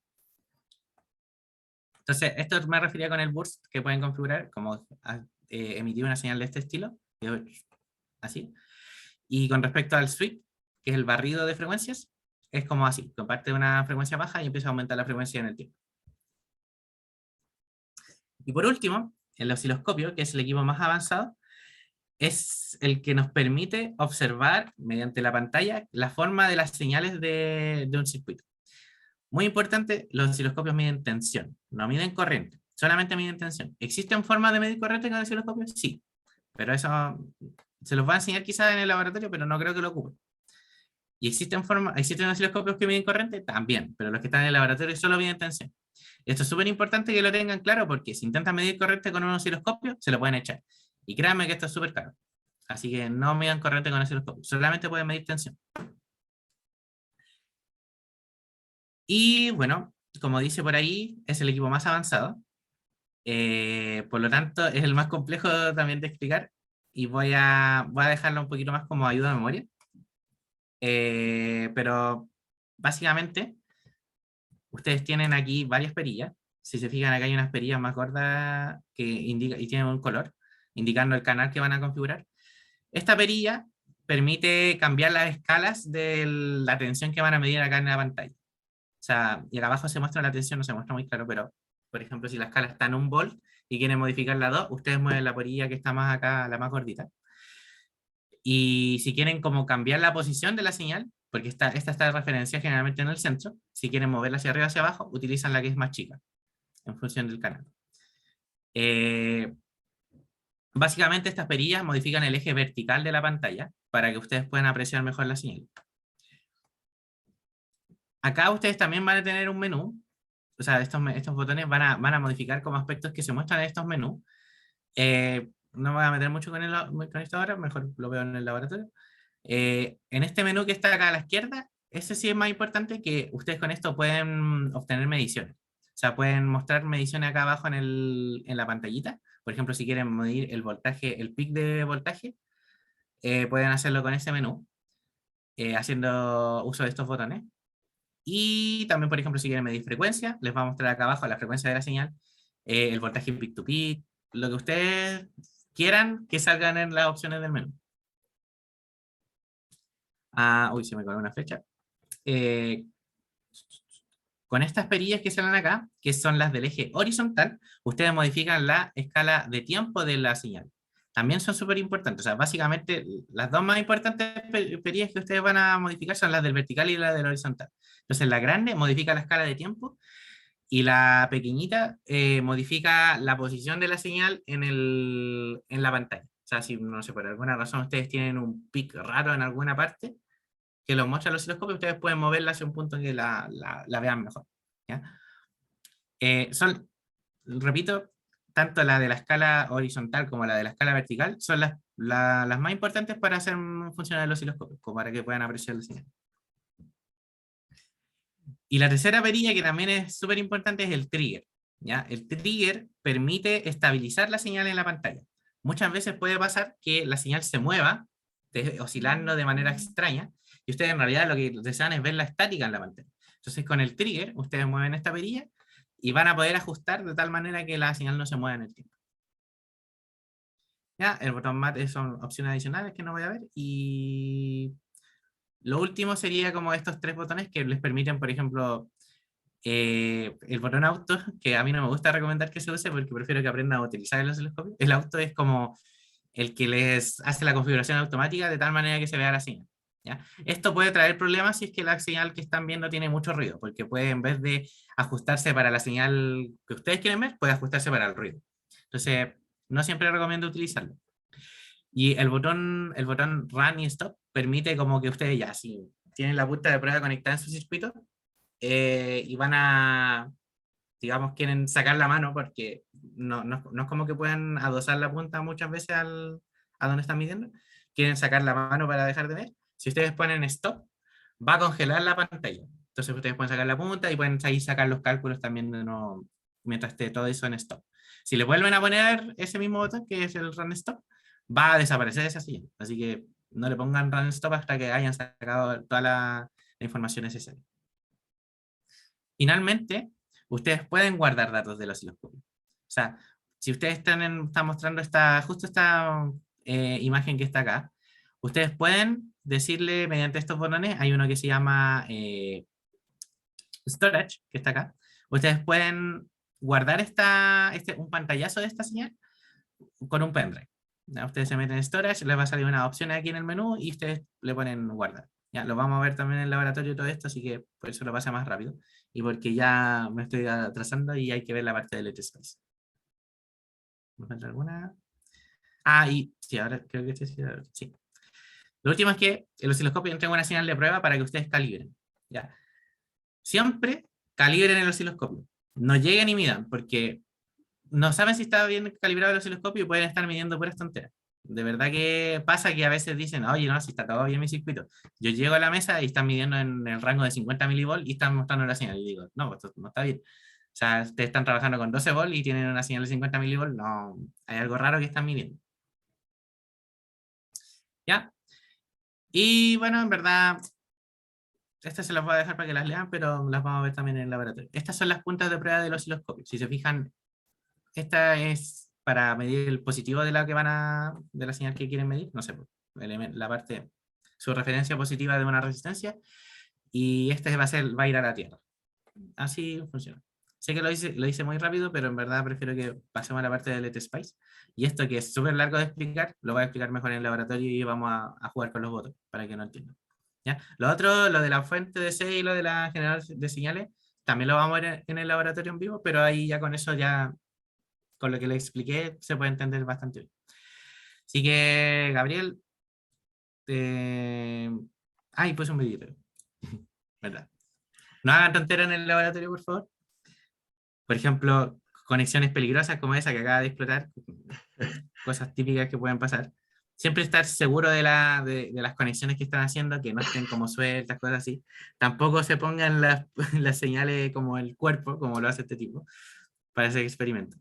Entonces, esto me refería con el burst que pueden configurar, como emitir una señal de este estilo, así. Y con respecto al sweep, que es el barrido de frecuencias, es como así, comparte una frecuencia baja y empieza a aumentar la frecuencia en el tiempo. Y por último, el osciloscopio, que es el equipo más avanzado, es el que nos permite observar mediante la pantalla la forma de las señales de un circuito. Muy importante, los osciloscopios miden tensión, no miden corriente, solamente miden tensión. ¿Existen formas de medir corriente con osciloscopios? Sí, pero eso se los va a enseñar quizás en el laboratorio, pero no creo que lo ocupen. ¿Y existen osciloscopios que miden corriente? También, pero los que están en el laboratorio solo miden tensión. Esto es súper importante que lo tengan claro porque si intentan medir corriente con un osciloscopio, se lo pueden echar. Y créanme que esto es súper caro. Así que no midan corriente con osciloscopio, solamente pueden medir tensión. Y bueno, como dice por ahí, es el equipo más avanzado. Por lo tanto, es el más complejo también de explicar. Y voy a dejarlo un poquito más como ayuda a memoria. Pero básicamente, ustedes tienen aquí varias perillas. Si se fijan, acá hay unas perillas más gordas que indica, y tienen un color, indicando el canal que van a configurar. Esta perilla permite cambiar las escalas de la tensión que van a medir acá en la pantalla. O sea, y acá abajo se muestra la tensión, no se muestra muy claro, pero por ejemplo, si la escala está en 1 volt y quieren modificarla a 2, ustedes mueven la perilla que está más acá, la más gordita. Y si quieren como cambiar la posición de la señal, porque esta está de referencia generalmente en el centro, si quieren moverla hacia arriba o hacia abajo, utilizan la que es más chica, en función del canal. Básicamente estas perillas modifican el eje vertical de la pantalla para que ustedes puedan apreciar mejor la señal. Acá ustedes también van a tener un menú, o sea, estos botones van a modificar como aspectos que se muestran en estos menús. no me voy a meter mucho con esto ahora, mejor lo veo en el laboratorio. En este menú que está acá a la izquierda, ese sí es más importante, que ustedes con esto pueden obtener mediciones. O sea, pueden mostrar mediciones acá abajo en la pantallita. Por ejemplo, si quieren medir el voltaje, el pic de voltaje, pueden hacerlo con ese menú, haciendo uso de estos botones. Y también, por ejemplo, si quieren medir frecuencia, les va a mostrar acá abajo la frecuencia de la señal, el voltaje peak to peak, lo que ustedes quieran que salgan en las opciones del menú. Ah, uy, se me coló una flecha. Eh, con estas perillas que salen acá, que son las del eje horizontal, ustedes modifican la escala de tiempo de la señal. También son súper importantes. O sea, básicamente, las dos más importantes perillas que ustedes van a modificar son las del vertical y la del horizontal. Entonces, la grande modifica la escala de tiempo y la pequeñita modifica la posición de la señal en la pantalla. O sea, si no sé, por alguna razón ustedes tienen un pic raro en alguna parte, que lo muestra el osciloscopio, ustedes pueden moverla hacia un punto en que la vean mejor. ¿Ya? Repito, tanto la de la escala horizontal como la de la escala vertical son las más importantes para hacer funcionar el osciloscopio, como para que puedan apreciar la señal. Y la tercera perilla, que también es súper importante, es el trigger. ¿Ya? El trigger permite estabilizar la señal en la pantalla. Muchas veces puede pasar que la señal se mueva, oscilando de manera extraña, y ustedes en realidad lo que desean es ver la estática en la pantalla. Entonces con el trigger, ustedes mueven esta perilla y van a poder ajustar de tal manera que la señal no se mueva en el tiempo. ¿Ya? El botón MAT son opciones adicionales que no voy a ver, y lo último sería como estos tres botones que les permiten, por ejemplo, el botón auto, que a mí no me gusta recomendar que se use porque prefiero que aprendan a utilizar el osciloscopio. El auto es como el que les hace la configuración automática de tal manera que se vea la señal. ¿Ya? Esto puede traer problemas si es que la señal que están viendo tiene mucho ruido, porque puede, en vez de ajustarse para la señal que ustedes quieren ver, puede ajustarse para el ruido. Entonces, no siempre recomiendo utilizarlo. Y el botón Run y Stop permite como que ustedes ya, si tienen la punta de prueba conectada en su circuito, y van a, digamos, quieren sacar la mano porque no es como que puedan adosar la punta muchas veces a donde están midiendo, quieren sacar la mano para dejar de ver. Si ustedes ponen stop, va a congelar la pantalla. Entonces ustedes pueden sacar la punta y pueden ahí sacar los cálculos también mientras esté todo eso en stop. Si le vuelven a poner ese mismo botón, que es el run stop, va a desaparecer esa señal. Así que no le pongan run stop hasta que hayan sacado toda la información necesaria. Finalmente, ustedes pueden guardar datos del osciloscopio. O sea, si ustedes están mostrando justo esta imagen que está acá, ustedes pueden decirle mediante estos botones, hay uno que se llama Storage, que está acá, ustedes pueden guardar un pantallazo de esta señal con un pendrive. ¿Ya? Ustedes se meten en Storage, les va a salir una opción aquí en el menú y ustedes le ponen guardar. Ya, lo vamos a ver también en el laboratorio todo esto, así que por eso lo pasa más rápido. Y porque ya me estoy atrasando y hay que ver la parte del Space. ¿Me falta alguna? Ah, y sí, ahora creo que sí. Lo último es que el osciloscopio entrega una señal de prueba para que ustedes calibren. ¿Ya? Siempre calibren el osciloscopio. No lleguen y midan, porque no saben si está bien calibrado el osciloscopio y pueden estar midiendo puras tonteras. De verdad que pasa que a veces dicen, oye, no, si está todo bien mi circuito. Yo llego a la mesa y están midiendo en el rango de 50 milivolts y están mostrando la señal. Y digo, no, esto no está bien. O sea, ustedes están trabajando con 12 volts y tienen una señal de 50 milivolts. No, hay algo raro que están midiendo. ¿Ya? Y bueno, en verdad, estas se las voy a dejar para que las lean, pero las vamos a ver también en el laboratorio. Estas son las puntas de prueba del osciloscopio. Si se fijan, esta es para medir el positivo de de la señal que quieren medir, no sé, la parte, su referencia positiva de una resistencia, y este va a ir a la Tierra. Así funciona. Sé que lo hice muy rápido, pero en verdad prefiero que pasemos a la parte del Space. Y esto que es súper largo de explicar, lo voy a explicar mejor en el laboratorio y vamos a jugar con los votos, para que no entiendan. ¿Ya? Lo otro, lo de la fuente de C y lo de la generador de señales, también lo vamos a ver en el laboratorio en vivo, pero ahí ya con eso ya con lo que le expliqué, se puede entender bastante bien. Así que, Gabriel, ay, puse un videito, ¿verdad? No hagan tonteras en el laboratorio, por favor. Por ejemplo, conexiones peligrosas como esa que acaba de explotar. cosas típicas que pueden pasar. Siempre estar seguro de las conexiones que están haciendo, que no estén como sueltas, cosas así. Tampoco se pongan las señales como el cuerpo, como lo hace este tipo, para ese experimento.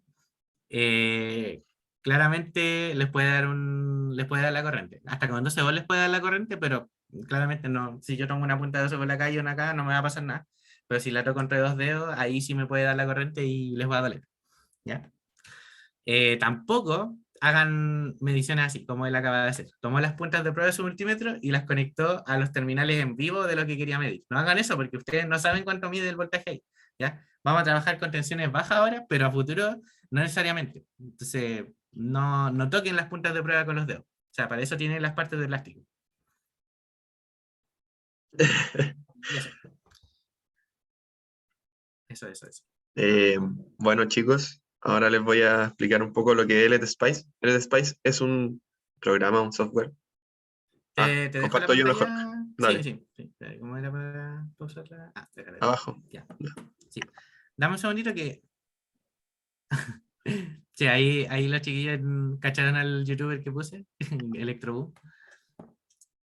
Eh, Claramente les puede dar la corriente. Hasta con 12 volts les puede dar la corriente, pero claramente no. Si yo tomo una punta de 12 por la calle y una acá, no me va a pasar nada. Pero si la toco entre dos dedos, ahí sí me puede dar la corriente y les va a doler. ¿Ya? Tampoco hagan mediciones así, como él acaba de hacer. Tomó las puntas de prueba de su multímetro y las conectó a los terminales en vivo de lo que quería medir. No hagan eso porque ustedes no saben cuánto mide el voltaje ahí. ¿Ya? Vamos a trabajar con tensiones bajas ahora, pero a futuro no necesariamente. Entonces, no toquen las puntas de prueba con los dedos. O sea, para eso tienen las partes de plástico. Y eso. Eso. Eh, bueno, chicos, ahora les voy a explicar un poco lo que es LTSpice. LTSpice es un programa, un software. ¿Te dejo la Comparto yo mejor. pantalla? Sí, Dale, sí, sí. ¿Cómo era para pausarla? Ah, déjala. abajo. Ya. Sí. Dame un segundito que. Sí, ahí los chiquillos cacharon al youtuber que puse, Electroboom,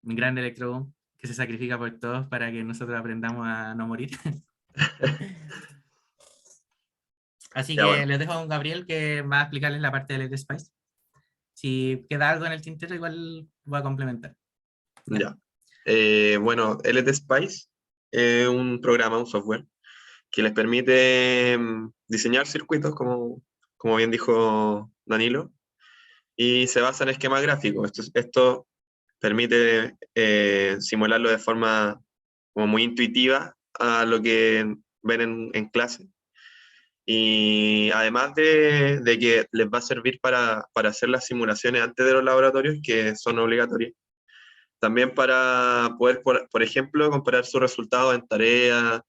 un gran Electroboom, que se sacrifica por todos para que nosotros aprendamos a no morir. Así Ya, que bueno, les dejo a un Gabriel que va a explicarles la parte de Let's Spice. Si queda algo en el tintero, igual voy a complementar. ¿Ya? ya. Bueno, LTSpice es un programa, un software, que les permite diseñar circuitos, como bien dijo Danilo, y se basa en esquemas gráficos. Esto permite simularlo de forma como muy intuitiva a lo que ven en clase. Y además de que les va a servir para hacer las simulaciones antes de los laboratorios, que son obligatorias, también para poder, por ejemplo, comparar sus resultados en tareas,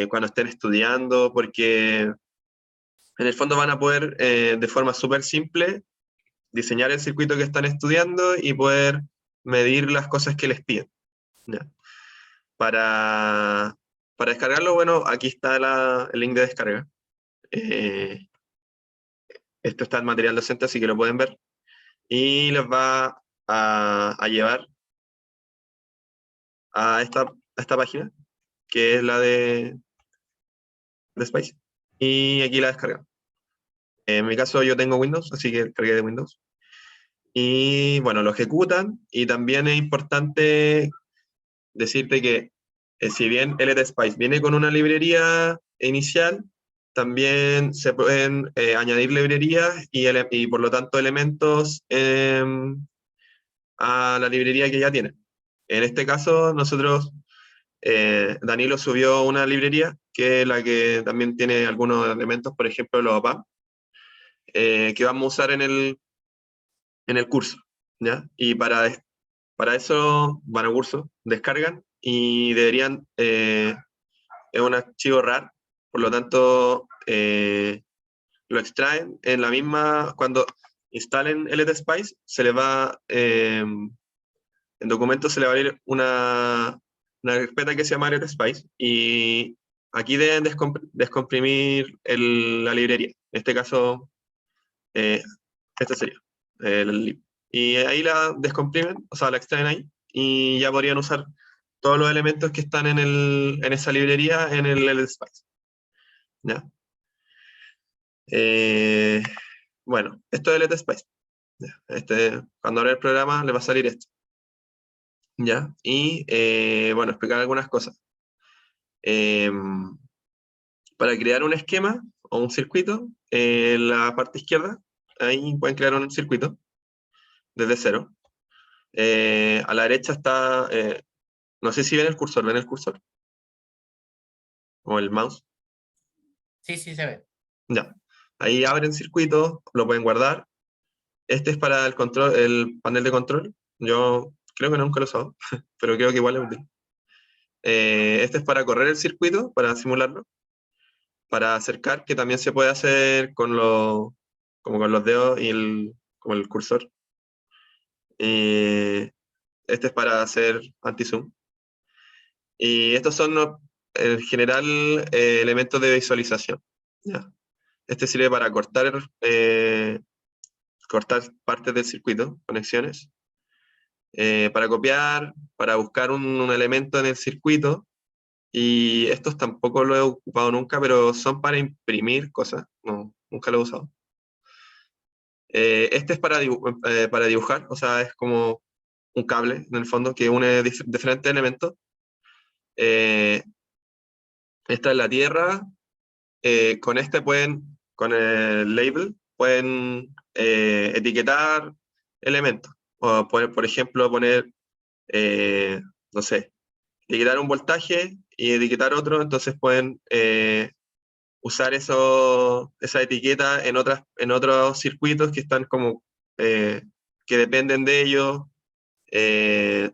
cuando estén estudiando, porque en el fondo van a poder, de forma súper simple, diseñar el circuito que están estudiando y poder medir las cosas que les piden. ¿Ya? Para descargarlo, bueno, aquí está el link de descarga. Eh, Esto está en material docente, así que lo pueden ver. Y les va a llevar a esta página, que es la de Spice. Y aquí la descargan. En mi caso yo tengo Windows, así que cargué de Windows. Y bueno, lo ejecutan. Y también es importante decirte que si bien LTSpice viene con una librería inicial, también se pueden añadir librerías y por lo tanto elementos a la librería que ya tiene. En este caso, nosotros, Danilo subió una librería que es la que también tiene algunos elementos, por ejemplo, los OPAM, que vamos a usar en el curso. ¿Ya? Y para eso van al curso, descargan y deberían, es un archivo RAR, por lo tanto, lo extraen en la misma, cuando instalen LTSpice, se les va, en documentos se le va a abrir una carpeta que se llama LTSpice y aquí deben descomprimir la librería. En este caso, este sería el lib. Y ahí la descomprimen, o sea, la extraen ahí y ya podrían usar todos los elementos que están en esa librería en el LTSpice. ¿Ya? Bueno, esto es LTSpice. Cuando abra el programa le va a salir esto. ¿Ya? Y bueno, explicar algunas cosas. Eh, para crear un esquema o un circuito, en la parte izquierda, ahí pueden crear un circuito desde cero. A la derecha está, no sé si ven el cursor o el mouse. Sí, sí, se ve. Ya. Ahí abren circuito, lo pueden guardar. Este es para el control, el panel de control. Yo creo que nunca lo he usado, pero creo que igual es útil. Este es para correr el circuito, para simularlo, para acercar, que también se puede hacer como con los dedos y como el cursor. Este es para hacer anti-zoom. Y estos son en general elementos de visualización. ¿Ya? Este sirve para cortar cortar partes del circuito, conexiones, para copiar, para buscar un elemento en el circuito, y estos tampoco lo he ocupado nunca, pero son para imprimir cosas, no, nunca lo he usado. Este es para dibujar, o sea, es como un cable, en el fondo, que une diferentes elementos. Esta es la Tierra, con este con el label, pueden etiquetar elementos. O por ejemplo, poner, no sé, etiquetar un voltaje y etiquetar otro, entonces pueden usar esa etiqueta en otros circuitos que están como, que dependen de ellos.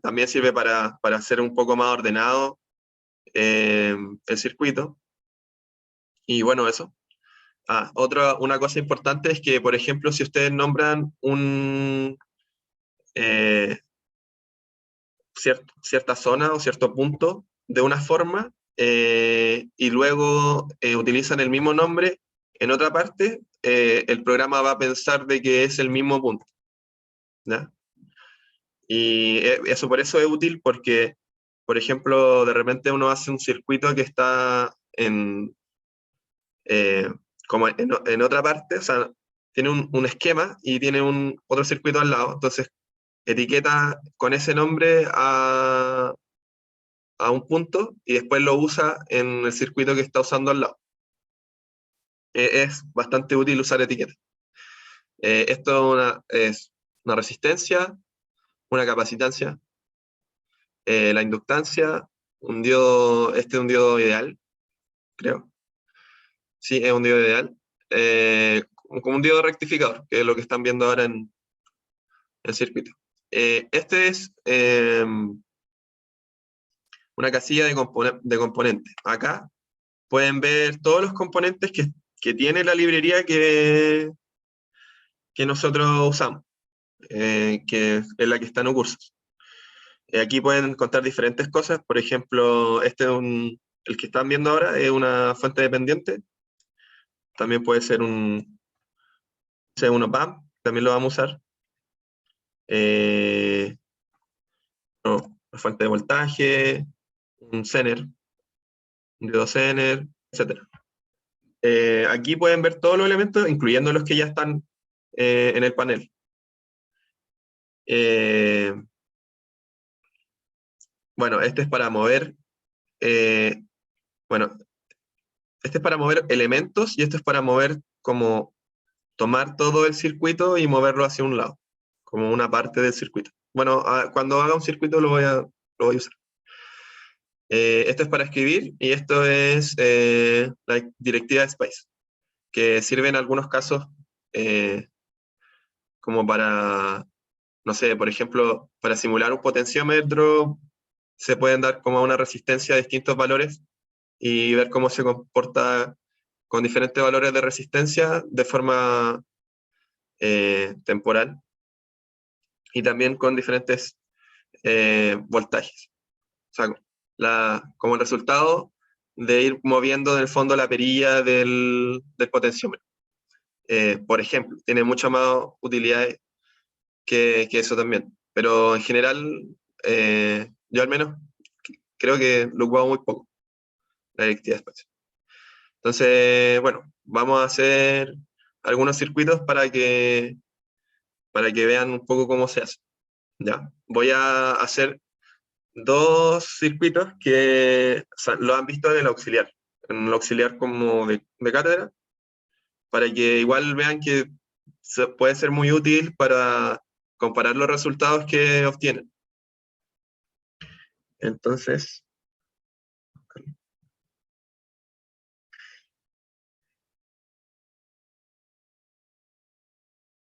También sirve para hacer un poco más ordenado el circuito. Y bueno, eso. Una cosa importante es que, por ejemplo, si ustedes nombran eh, cierta zona o cierto punto de una forma, y luego utilizan el mismo nombre en otra parte, el programa va a pensar de que es el mismo punto, ¿ya? Y eso por eso es útil porque, por ejemplo, de repente uno hace un circuito que está eh, como en otra parte, o sea, tiene un esquema y tiene otro circuito al lado, entonces etiqueta con ese nombre a un punto y después lo usa en el circuito que está usando al lado. Es bastante útil usar etiquetas. Esto es una resistencia, una capacitancia, la inductancia, este es un diodo ideal, creo. Sí, es un diodo ideal. Como un diodo rectificador, que es lo que están viendo ahora en el circuito. Este es una casilla de componentes. Acá pueden ver todos los componentes que tiene la librería que nosotros usamos, que es la que está en cursos. Aquí pueden encontrar diferentes cosas, por ejemplo, el que están viendo ahora es una fuente dependiente, también puede ser un op-amp, también lo vamos a usar. No, una fuente de voltaje, un Zener, un diodo Zener, etc. Aquí pueden ver todos los elementos, incluyendo los que ya están en el panel. Eh, bueno, este es para mover, eh, bueno, este es para mover elementos y este es para mover como tomar todo el circuito y moverlo hacia un lado, como una parte del circuito. Bueno, cuando haga un circuito lo voy a usar. Esto es para escribir y esto es la directiva de SPICE, que sirve en algunos casos como para, no sé, por ejemplo, para simular un potenciómetro, se pueden dar como una resistencia a distintos valores y ver cómo se comporta con diferentes valores de resistencia de forma temporal y también con diferentes voltajes. O sea, como el resultado de ir moviendo en el fondo la perilla del potenciómetro. Por ejemplo, tiene mucha más utilidades que eso también. Pero en general, yo al menos creo que lo ocupo muy poco, la directiva de espacio. Entonces, bueno, vamos a hacer algunos circuitos para que vean un poco cómo se hace. ¿Ya? Voy a hacer dos circuitos que lo han visto en el auxiliar como de cátedra, para que igual vean que puede ser muy útil para comparar los resultados que obtienen. Entonces,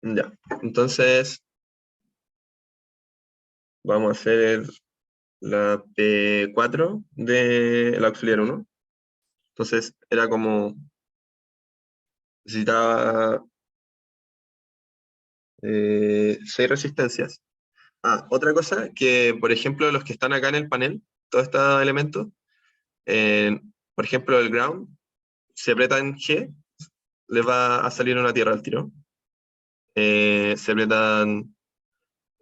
ya. Entonces, vamos a hacer la P4 del auxiliar 1. Entonces, era como, necesitaba 6 resistencias. Otra cosa, que por ejemplo los que están acá en el panel, todos estos elementos, por ejemplo el ground, si apretan G, les va a salir una tierra al tiro. se apretan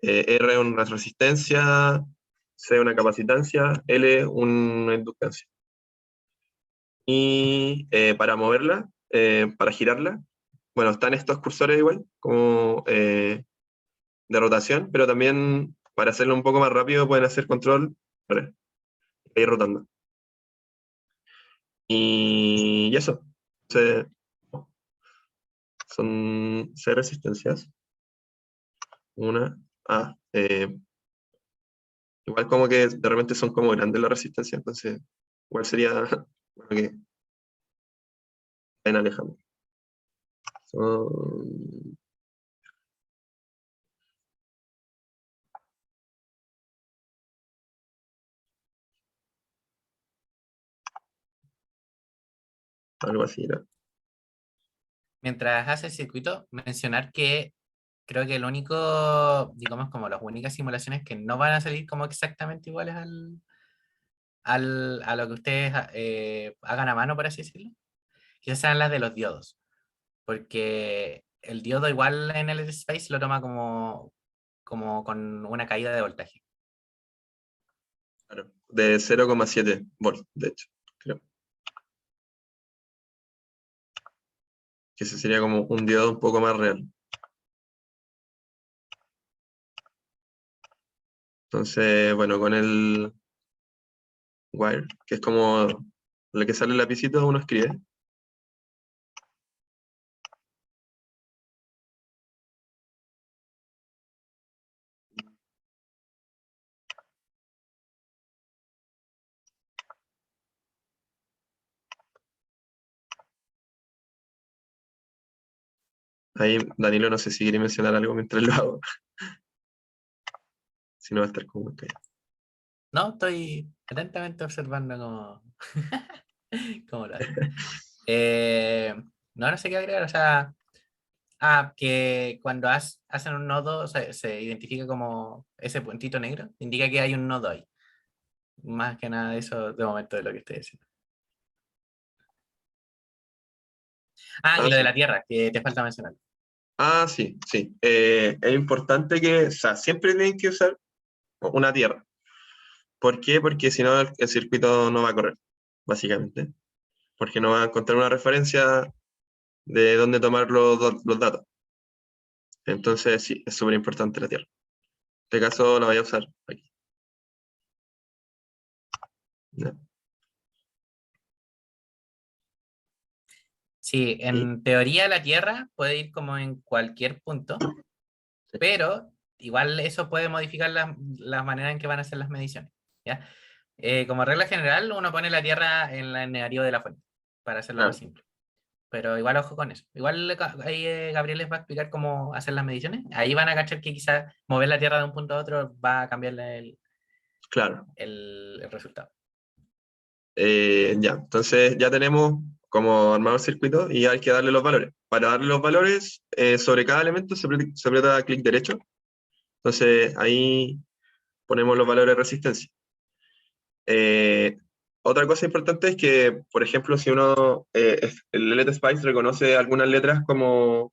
R una resistencia, C una capacitancia, L una inductancia. Y para moverla, para girarla, bueno, están estos cursores igual, como de rotación, pero también para hacerlo un poco más rápido pueden hacer control, vale, ir rotando. Y eso. Se- son 6 resistencias. Una. Ah, igual como que de repente son como grandes las resistencias, entonces igual sería bueno que vayan alejando. Son algo así, ¿no? Mientras hace el circuito, mencionar que creo que el único, digamos, como las únicas simulaciones que no van a salir como exactamente iguales a lo que ustedes hagan a mano, por así decirlo, quizás sean las de los diodos, porque el diodo igual en el Space lo toma como con una caída de voltaje. Claro, de 0,7 volts, de hecho, creo. Que ese sería como un diodo un poco más real. Entonces, bueno, con el wire, que es como lo que sale el lapicito, uno escribe. Ahí Danilo no sé si quiere mencionar algo mientras lo hago, si no va a estar como que... No, estoy atentamente observando cómo lo hacen. Eh, no, no sé qué agregar, o sea, que cuando hacen un nodo se identifica como ese puntito negro, indica que hay un nodo ahí. Más que nada eso de momento de lo que estoy diciendo. Ah, y Ah, lo de sí. la Tierra, que te falta mencionar. Ah, sí, sí. Es importante que, o sea, siempre tienen que usar una tierra. ¿Por qué? Porque si no el circuito no va a correr, básicamente. Porque no va a encontrar una referencia de dónde tomar los datos. Entonces, sí, es súper importante la tierra. En este caso la voy a usar aquí. ¿Ya? Sí, Y, en teoría la Tierra puede ir como en cualquier punto, sí, pero igual eso puede modificar las maneras en que van a hacer las mediciones. ¿Ya? Como regla general, uno pone la Tierra en el negativo de la fuente, para hacerlo más claro, simple. Pero igual ojo con eso. Igual ahí Gabriel les va a explicar cómo hacer las mediciones. Ahí van a cachar que quizás mover la Tierra de un punto a otro va a cambiarle claro. el resultado. Ya, entonces ya tenemos como armado el circuito y hay que darle los valores. Para darle los valores, sobre cada elemento se aprieta clic derecho. Entonces ahí ponemos los valores de resistencia. Eh, Otra cosa importante es que, por ejemplo, si uno, el LED Spice reconoce algunas letras como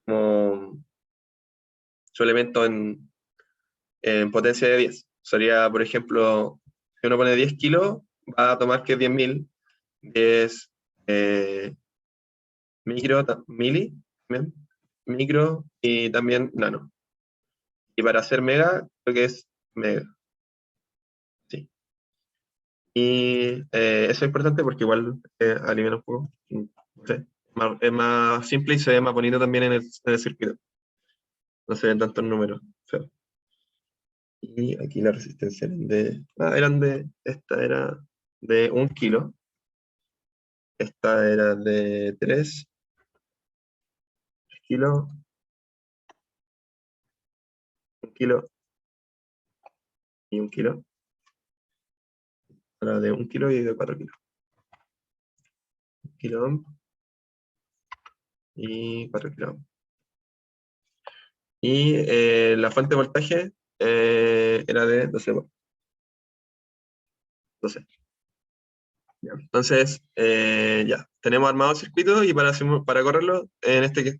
su elemento en potencia de 10. Sería, por ejemplo, si uno pone 10 kilos, va a tomar que es 10.000, 10 micro, mili, también, micro y también nano. Y para hacer mega, creo que es mega. Sí. Y eso es importante porque igual alimenta un poco. No sé, es más simple y se ve más bonito también en el circuito. No se ven tantos números feos. Y aquí la resistencia esta era de 1 kilo, esta era de 3 kilos, 1 kilo y 1 kilo. Era de 1 kilo y de 4 kilos. 1 kilo ohm y 4 kilo ohm. Y la fuente de voltaje era de 12 volts. 12. Ya. Entonces, ya, tenemos armado el circuito y para correrlo, en este que es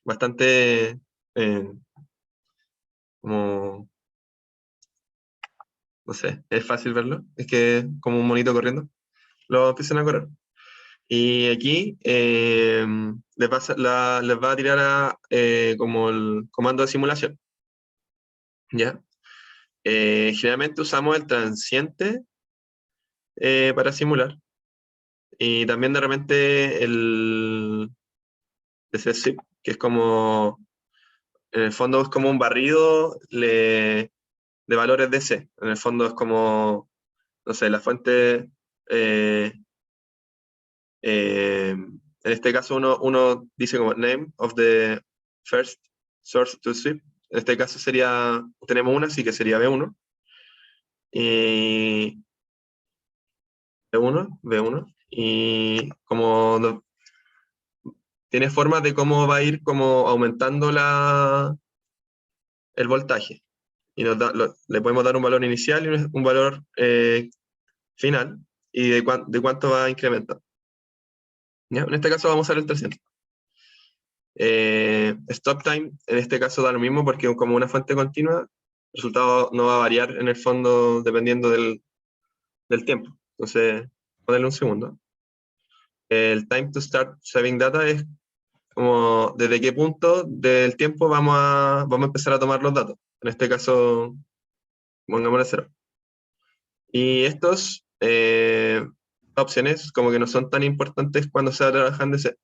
bastante como, no sé, es fácil verlo, es que es como un monito corriendo, lo empiezan a correr. Y aquí les va a tirar como el comando de simulación, ¿ya? Generalmente usamos el transiente para simular, y también de repente el zip, que es como, en el fondo es como un barrido de valores DC. En el fondo es como, no sé, la fuente, en este caso uno dice como name of the first source to sweep. En este caso sería, tenemos una, así que sería B1. Y B1, y como tiene formas de cómo va a ir como aumentando el voltaje. Y le podemos dar un valor inicial y un valor final, y de cuánto va a incrementar. ¿Ya? En este caso vamos a usar el 300. Stop time, en este caso da lo mismo porque como una fuente continua, el resultado no va a variar en el fondo dependiendo del tiempo. Entonces, ponerle un segundo. El time to start saving data es como desde qué punto del tiempo vamos a empezar a tomar los datos. En este caso, pongámosle 0. Y estos opciones como que no son tan importantes cuando se trabaja en DC.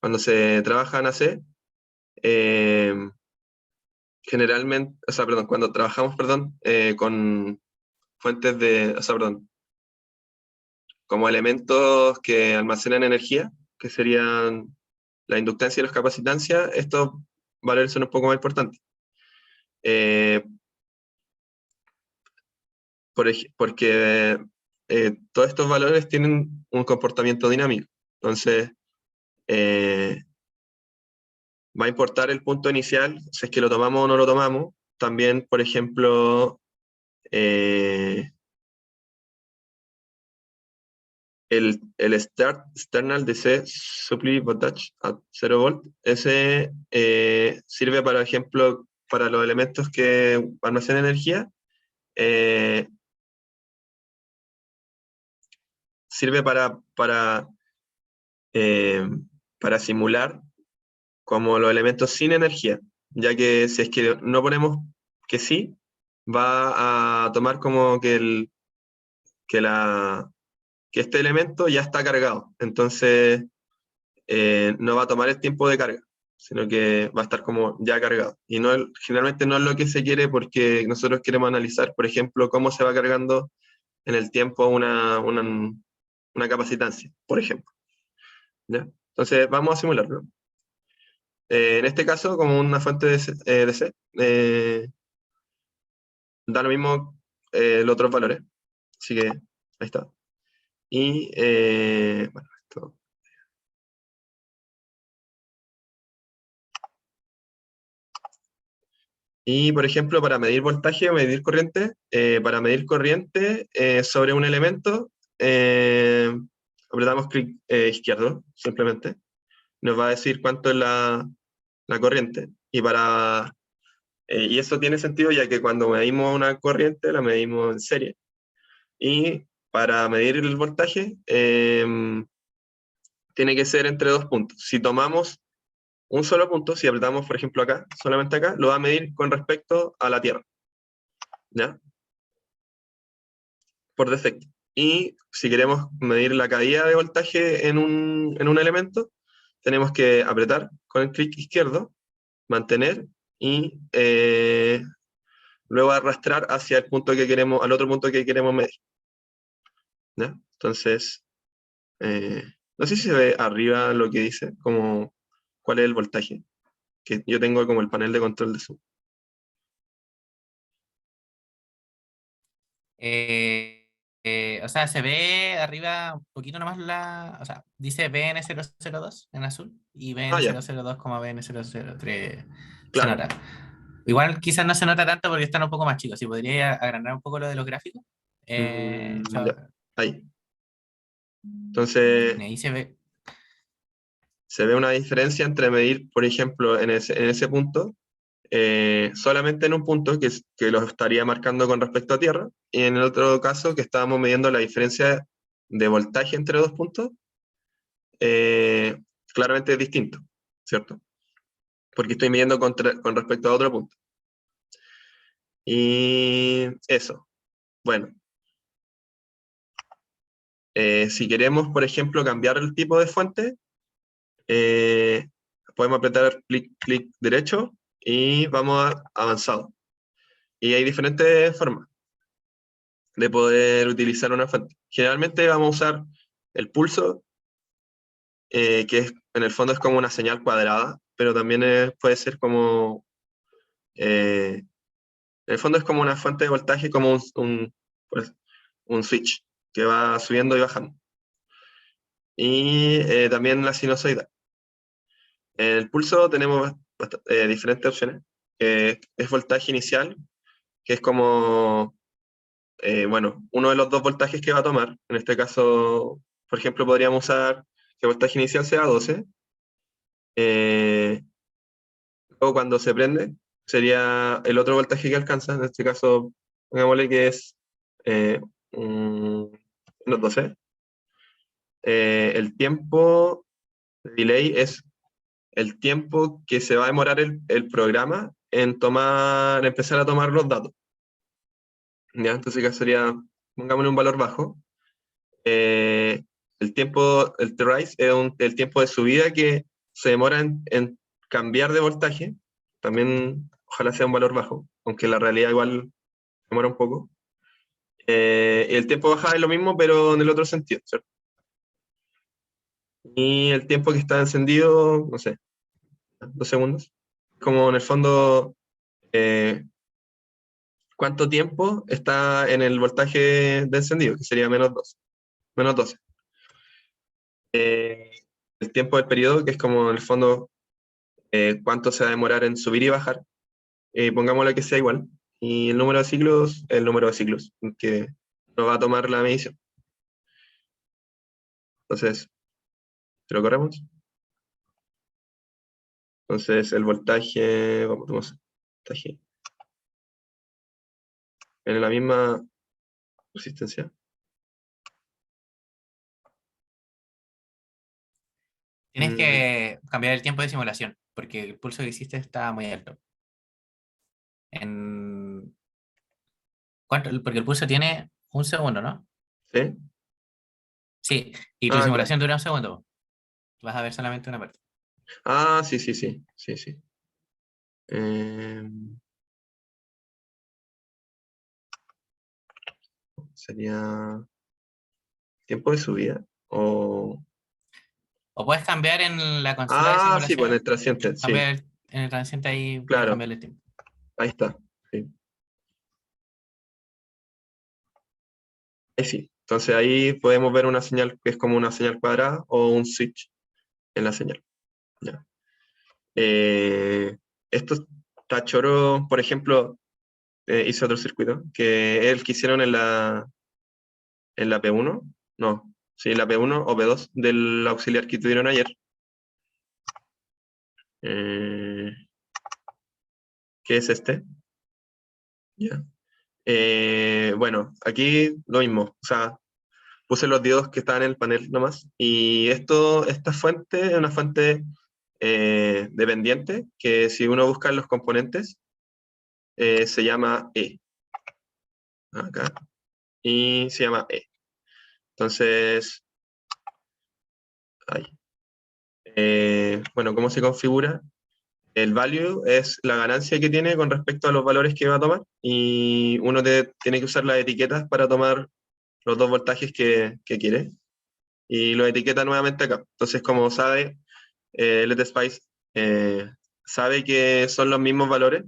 Cuando se trabaja en AC, generalmente, o sea, perdón, cuando trabajamos, perdón, con fuentes o sea, perdón, como elementos que almacenan energía, que serían la inductancia y la capacitancia, estos valores son un poco más importantes. Eh, porque todos estos valores tienen un comportamiento dinámico. Entonces, va a importar el punto inicial, si es que lo tomamos o no lo tomamos. También, por ejemplo, el start external DC supply voltage a 0 volt, ese sirve, por ejemplo, para los elementos que almacenan energía, sirve eh, para simular como los elementos sin energía, ya que si es que no ponemos que sí, va a tomar como que, que este elemento ya está cargado. Entonces, no va a tomar el tiempo de carga, sino que va a estar como ya cargado. Y no, generalmente no es lo que se quiere, porque nosotros queremos analizar, por ejemplo, cómo se va cargando en el tiempo una capacitancia, por ejemplo. ¿Ya? Entonces, vamos a simularlo. En este caso, como una fuente de DC, da lo mismo los otros valores. Así que ahí está. Y bueno, esto. Y por ejemplo, para medir voltaje o medir corriente, para medir corriente sobre un elemento, apretamos clic izquierdo, simplemente. Nos va a decir cuánto es la corriente. Y eso tiene sentido, ya que cuando medimos una corriente, la medimos en serie. Y para medir el voltaje, tiene que ser entre dos puntos. Si tomamos un solo punto, si apretamos, por ejemplo, acá, solamente acá, lo va a medir con respecto a la Tierra, ¿ya? Por defecto. Y si queremos medir la caída de voltaje en un elemento, tenemos que apretar con el clic izquierdo, mantener, y luego arrastrar hacia el punto que queremos, al otro punto que queremos medir, ¿ya? Entonces, no sé si se ve arriba lo que dice, como cuál es el voltaje, que yo tengo como el panel de control de zoom. O sea, se ve arriba un poquito nomás o sea, dice BN002 en azul y Ah, ya, BN002 como BN003 se claro. nota. Igual quizás no se nota tanto porque están un poco más chicos. Si podría agrandar un poco lo de los gráficos. O Ya, sea, ahí. Entonces, ahí se ve. se ve una diferencia entre medir, por ejemplo, en ese punto, solamente en un punto que lo estaría marcando con respecto a tierra, y en el otro caso que estábamos midiendo la diferencia de voltaje entre dos puntos, eh, claramente es distinto, ¿cierto? Porque estoy midiendo con respecto a otro punto. Y eso. Bueno, si queremos, por ejemplo, cambiar el tipo de fuente, podemos apretar clic derecho y vamos a avanzado. Y hay diferentes formas de poder utilizar una fuente. Generalmente vamos a usar el pulso, que en el fondo es como una señal cuadrada, pero también puede ser como, en el fondo es como una fuente de voltaje, como pues, un switch, que va subiendo y bajando. Y también la sinusoidal. En el pulso tenemos diferentes opciones. Es voltaje inicial, que es como, bueno, uno de los dos voltajes que va a tomar. En este caso, por ejemplo, podríamos usar que el voltaje inicial sea 12. Luego cuando se prende, sería el otro voltaje que alcanza. En este caso, pongámosle que es eh, unos 12. El tiempo de delay es el tiempo que se va a demorar el programa en empezar a tomar los datos. ¿Ya? Entonces acá sería, pongámosle un valor bajo. El T-rise es el tiempo de subida que se demora en cambiar de voltaje. También ojalá sea un valor bajo, aunque la realidad igual demora un poco. Y el tiempo de bajada es lo mismo, pero en el otro sentido, ¿cierto? Y el tiempo que está encendido, no sé, 2 segundos. Como en el fondo, cuánto tiempo está en el voltaje de encendido, que sería -2, -12. El tiempo del periodo, que es como en el fondo cuánto se va a demorar en subir y bajar, pongámosle que sea igual. Y el número de ciclos, el número de ciclos que nos va a tomar la medición. Entonces, ¿te lo corremos? Entonces, el voltaje, vamos, voltaje, en la misma resistencia. Tienes que cambiar el tiempo de simulación, porque el pulso que hiciste está muy alto. En... ¿Cuánto? Porque el pulso tiene un segundo, ¿no? ¿Sí? Sí, y tu Ah, claro. simulación dura un segundo. Vas a ver solamente una parte. Ah, sí, sí, sí, sí, sí. Eh, sería tiempo de subida. O puedes cambiar en la consola de Ah, sí, pues en simulación, el trasciende, sí, cambiar en el transiente ahí, puedes claro, cambiarle el tiempo. ahí está. Sí. Ahí sí. Entonces ahí podemos ver una señal que es como una señal cuadrada o un switch en la señal. Ya. Eh, Esto está choro, por ejemplo, hice otro circuito, que es el que hicieron en la P1, no, sí, la P1 o P2 del auxiliar que tuvieron ayer. Eh, ¿Qué es este? Ya. Bueno, aquí lo mismo, o sea, puse los diodos que estaban en el panel nomás, y esta fuente es una fuente dependiente, que si uno busca en los componentes, se llama E, acá, y se llama E. Entonces, ahí. Bueno, ¿cómo se configura? El value es la ganancia que tiene con respecto a los valores que va a tomar, y uno tiene que usar las etiquetas para tomar los dos voltajes que quiere, y lo etiqueta nuevamente acá. Entonces, como sabe, LTSpice sabe que son los mismos valores.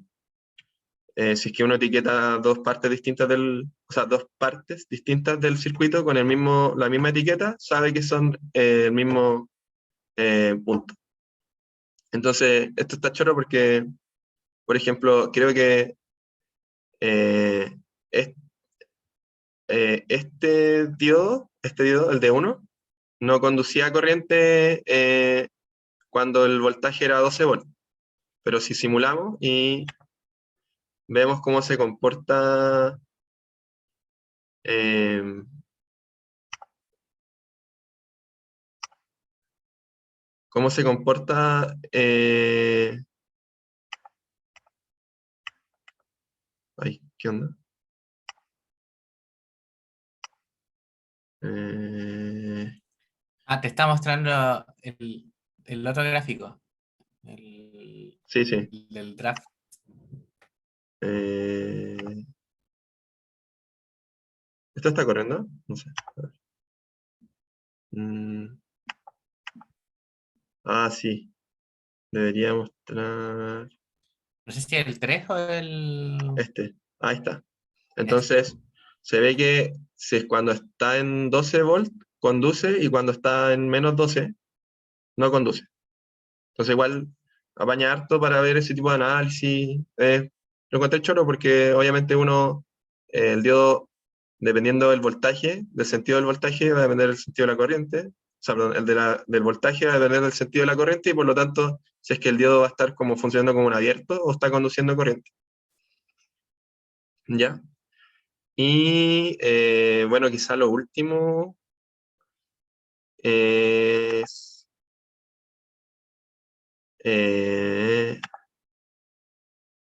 Si es que uno etiqueta dos partes distintas o sea, dos partes distintas del circuito con la misma etiqueta, sabe que son el mismo punto. Entonces, esto está choro porque, por ejemplo, creo que eh, es- este diodo, el D1, no conducía corriente cuando el voltaje era 12 volts. Pero si simulamos y vemos cómo se comporta eh, cómo se comporta ay, ¿qué onda? Te está mostrando el otro gráfico, Sí, sí. el del draft. Eh, ¿Esto está corriendo? No sé. A ver. Mm, sí. Debería mostrar No sé si el 3 o el... este. Ahí está. Este. Entonces, se ve que cuando está en 12 volts, conduce, y cuando está en menos 12, no conduce. Entonces, igual apaña harto para ver ese tipo de análisis. Lo encontré choro porque obviamente el diodo, dependiendo del voltaje, del sentido del voltaje, va a depender del sentido de la corriente. O sea, perdón, del voltaje va a depender del sentido de la corriente, y por lo tanto, si es que el diodo va a estar como funcionando como un abierto o está conduciendo corriente. ¿Ya? Y bueno, quizá lo último es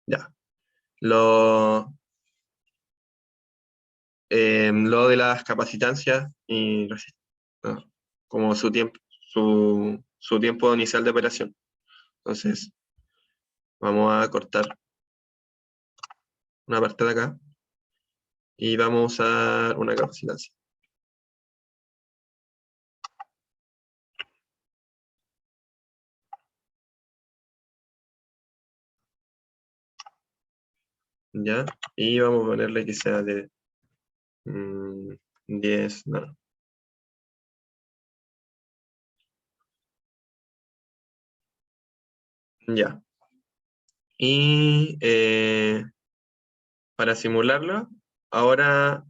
ya, lo, lo de las capacitancias y ¿no? Como su tiempo inicial de operación. Entonces, vamos a cortar una parte de acá y vamos a usar una capacitancia. ¿Ya? Y vamos a ponerle que sea de 10 nano. Ya. Y para simularlo, ahora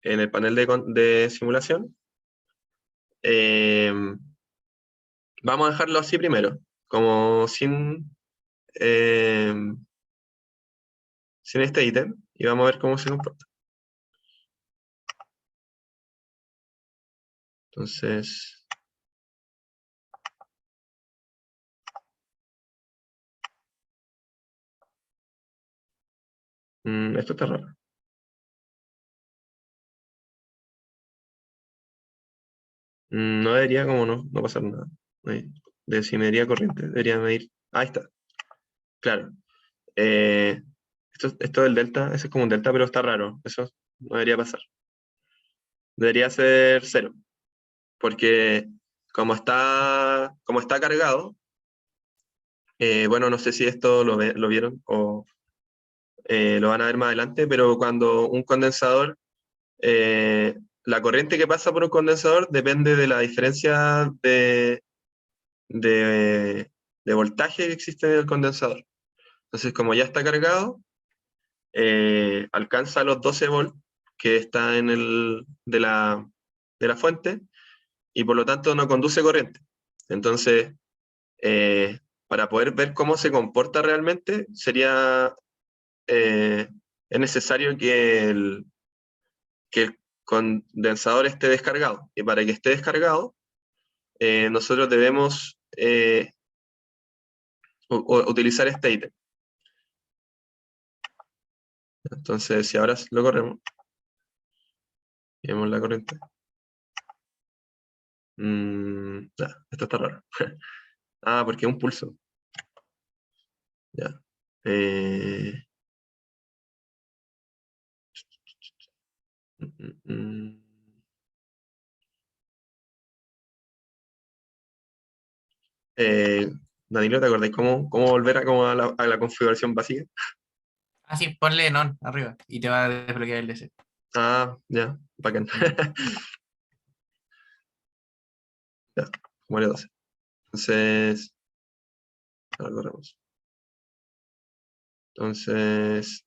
en el panel de simulación, eh, vamos a dejarlo así primero, como eh, sin este ítem, y vamos a ver cómo se comporta. Entonces, esto está raro. No debería, como no pasar nada. Ahí, de simetría corriente, debería medir. Ahí está, claro. Eh, esto del delta, ese es como un delta, pero está raro. Eso no debería pasar. Debería ser 0, porque como está cargado, bueno, no sé si esto lo vieron o lo van a ver más adelante, pero cuando un condensador, la corriente que pasa por un condensador depende de la diferencia de, de voltaje que existe en el condensador. Entonces, como ya está cargado, alcanza los 12 volts que está de la fuente, y por lo tanto no conduce corriente. Entonces, para poder ver cómo se comporta realmente, es necesario que el condensador esté descargado. Y para que esté descargado, nosotros debemos utilizar este ítem. Entonces, si ahora lo corremos, y vemos la corriente. Ya, esto está raro. Porque es un pulso. Ya. Eh, mm, mm, mm. Eh, Danilo, ¿te acordáis cómo volver a la configuración básica? Sí, ponle non arriba y te va a desbloquear el DC. Ya, bacán. Ya, muere 12. Entonces, ahora corremos. Entonces,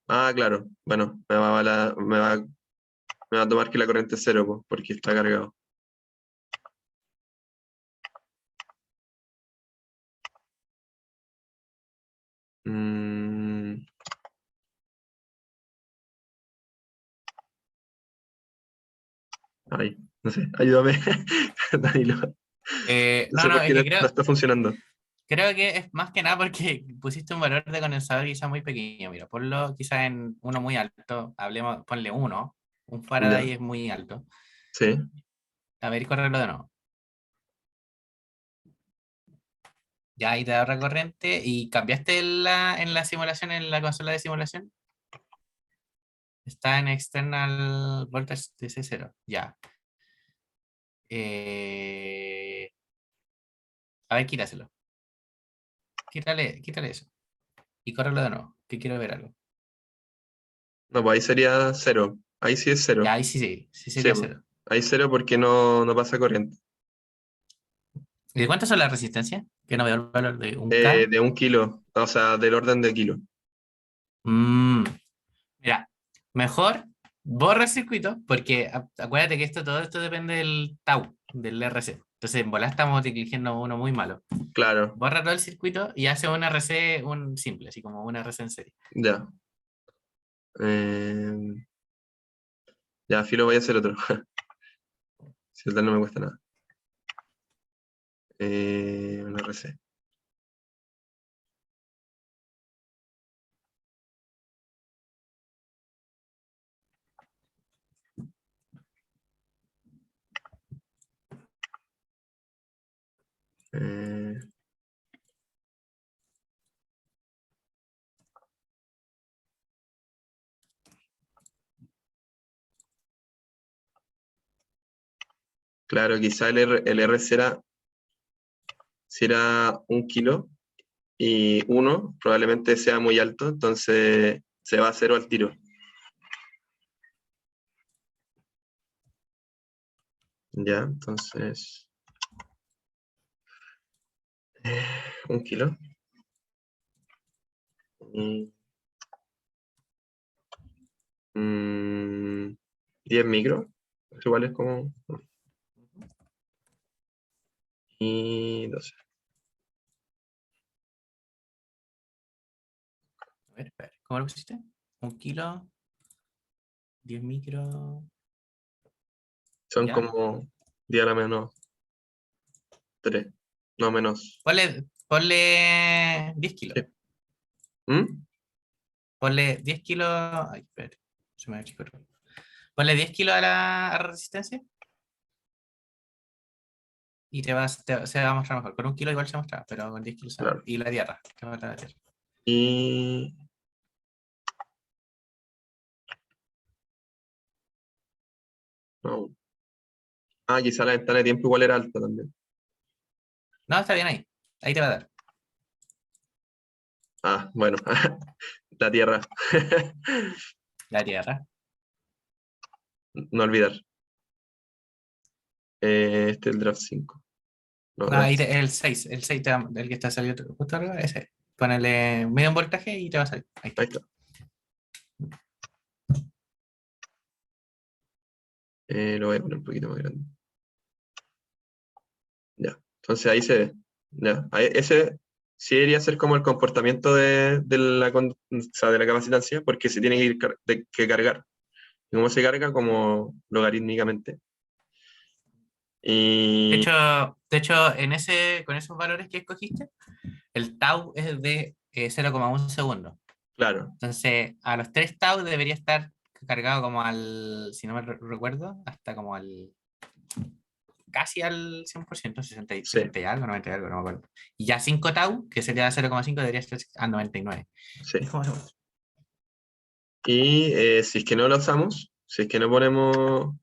claro, bueno, me va a tomar que la corriente es 0, porque está cargado. Ay, no sé, ayúdame, Danilo. No No, sé no, por es qué que no está funcionando. creo que es más que nada porque pusiste un valor de condensador quizá muy pequeño. Mira, ponlo quizá en uno muy alto. Hablemos, ponle uno. Un Ya, Faraday es muy alto. sí. A ver, correrlo de nuevo. Ya ahí te da otra corriente y cambiaste en la simulación, en la consola de simulación. Está en external voltage DC 0. Ya. Eh, a ver, quítaselo. Quítale eso. Y córrelo de nuevo, que quiero ver algo. No, pues ahí sería cero. Ahí sí es Ya, cero. ahí sí, sí, sí Sí, sería pues. cero. Ahí cero porque no pasa corriente. ¿Y de cuántas son las resistencias? Que no veo el valor de un K. De 1 kilo, o sea, del orden de kilo. Mm, mira, mejor borra el circuito, porque acuérdate que todo esto depende del tau, del RC. Entonces, en volá estamos eligiendo uno muy malo. Claro, Borra todo el circuito y hace un RC, un simple, así como un RC en serie. ya. Eh, ya, filo, voy a hacer otro. Si total no me cuesta nada. Un RC. Eh, claro, quizá el RC era, si era 1 kilo y uno probablemente sea muy alto, entonces se va a cero al tiro. Ya, entonces, 1 kilo. Y, mm, 10 micros, igual es como, y 12. A ver, espera, ¿cómo lo pusiste? Un kilo, 10 micro. Son ¿Ya? como 10 a la menos 3, no menos. Ponle 10 kilos. Sí. ¿Mm? Ponle 10 kilos. Ay, espérate, se me achicó. Ponle 10 kilos a la resistencia y se va a mostrar mejor. Con un kilo igual se muestra, pero con 10 kilos se va mejor. Claro. Y la tierra, que va a la tierra. Y no. Ah, quizá la ventana de tiempo igual era alta también. No, está bien ahí. Ahí te va a dar. Ah, bueno, la Tierra. La tierra. No olvidar. Este es el draft 5. No, No, draft. el 6 el que está saliendo justo arriba, ese. Ponele medio voltaje y te va a salir. Ahí Ahí está. está. Lo voy a poner un poquito más grande. Ya. Entonces ahí se ve. Ya. Ese sí debería ser como el comportamiento o sea, de la capacitancia, porque se tiene que, que cargar. ¿Y cómo se carga? Como logarítmicamente. Y De hecho, con esos valores que escogiste, el tau es de 0,1 segundo. claro, Entonces, a los 3 tau debería estar cargado como al, si no me recuerdo, hasta como al, casi al 100%, sí, 60 y algo, 90 y algo, no me acuerdo. Y ya 5 tau, que sería 0,5, debería estar al 99. sí. ¿Y cómo se muestra? Y si es que no lo usamos, si es que no ponemos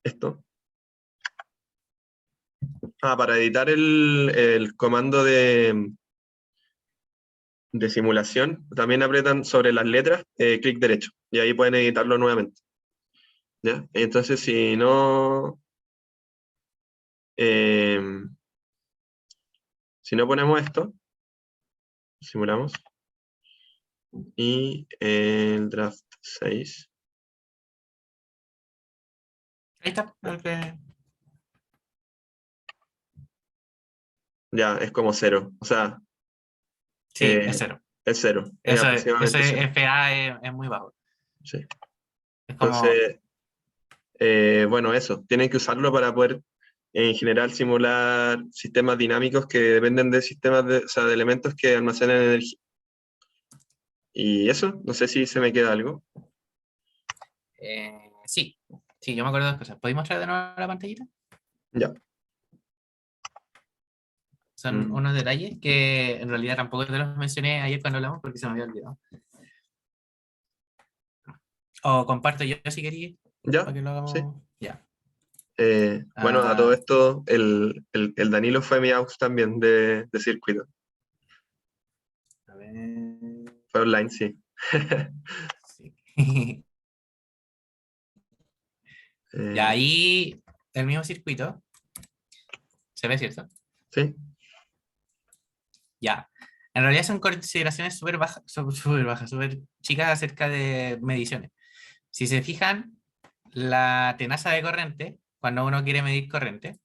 esto, para editar el comando de simulación, también apretan sobre las letras, clic derecho, y ahí pueden editarlo nuevamente. ¿Ya? Entonces, eh, si no ponemos esto, simulamos, y el draft 6, Ahí está. ya es como cero, o sea, Sí, es eh, cero. es cero, es Ese aproximadamente cero. FA es muy bajo. Sí. Es como Entonces, Bueno, eso, tienen que usarlo para poder en general simular sistemas dinámicos que dependen de sistemas o sea, de elementos que almacenan energía. Y eso, no sé si se me queda algo. Sí, sí, yo me acuerdo de dos cosas. ¿Podéis mostrar de nuevo la pantallita? Ya. Son Mm, unos detalles que en realidad tampoco te los mencioné ayer cuando hablamos porque se me había olvidado. O comparto yo si queréis, ya, para que lo sí. hagamos. Ya. Bueno, a todo Ah, esto, el Danilo fue mi aux también de circuito. a ver. Fue online, sí. Sí. Ya Eh, ahí el mismo circuito, se ve, ¿cierto? sí, Ya. En realidad son consideraciones súper bajas, súper bajas, súper chicas acerca de mediciones. Si se fijan, la tenaza de corriente, cuando uno quiere medir corriente,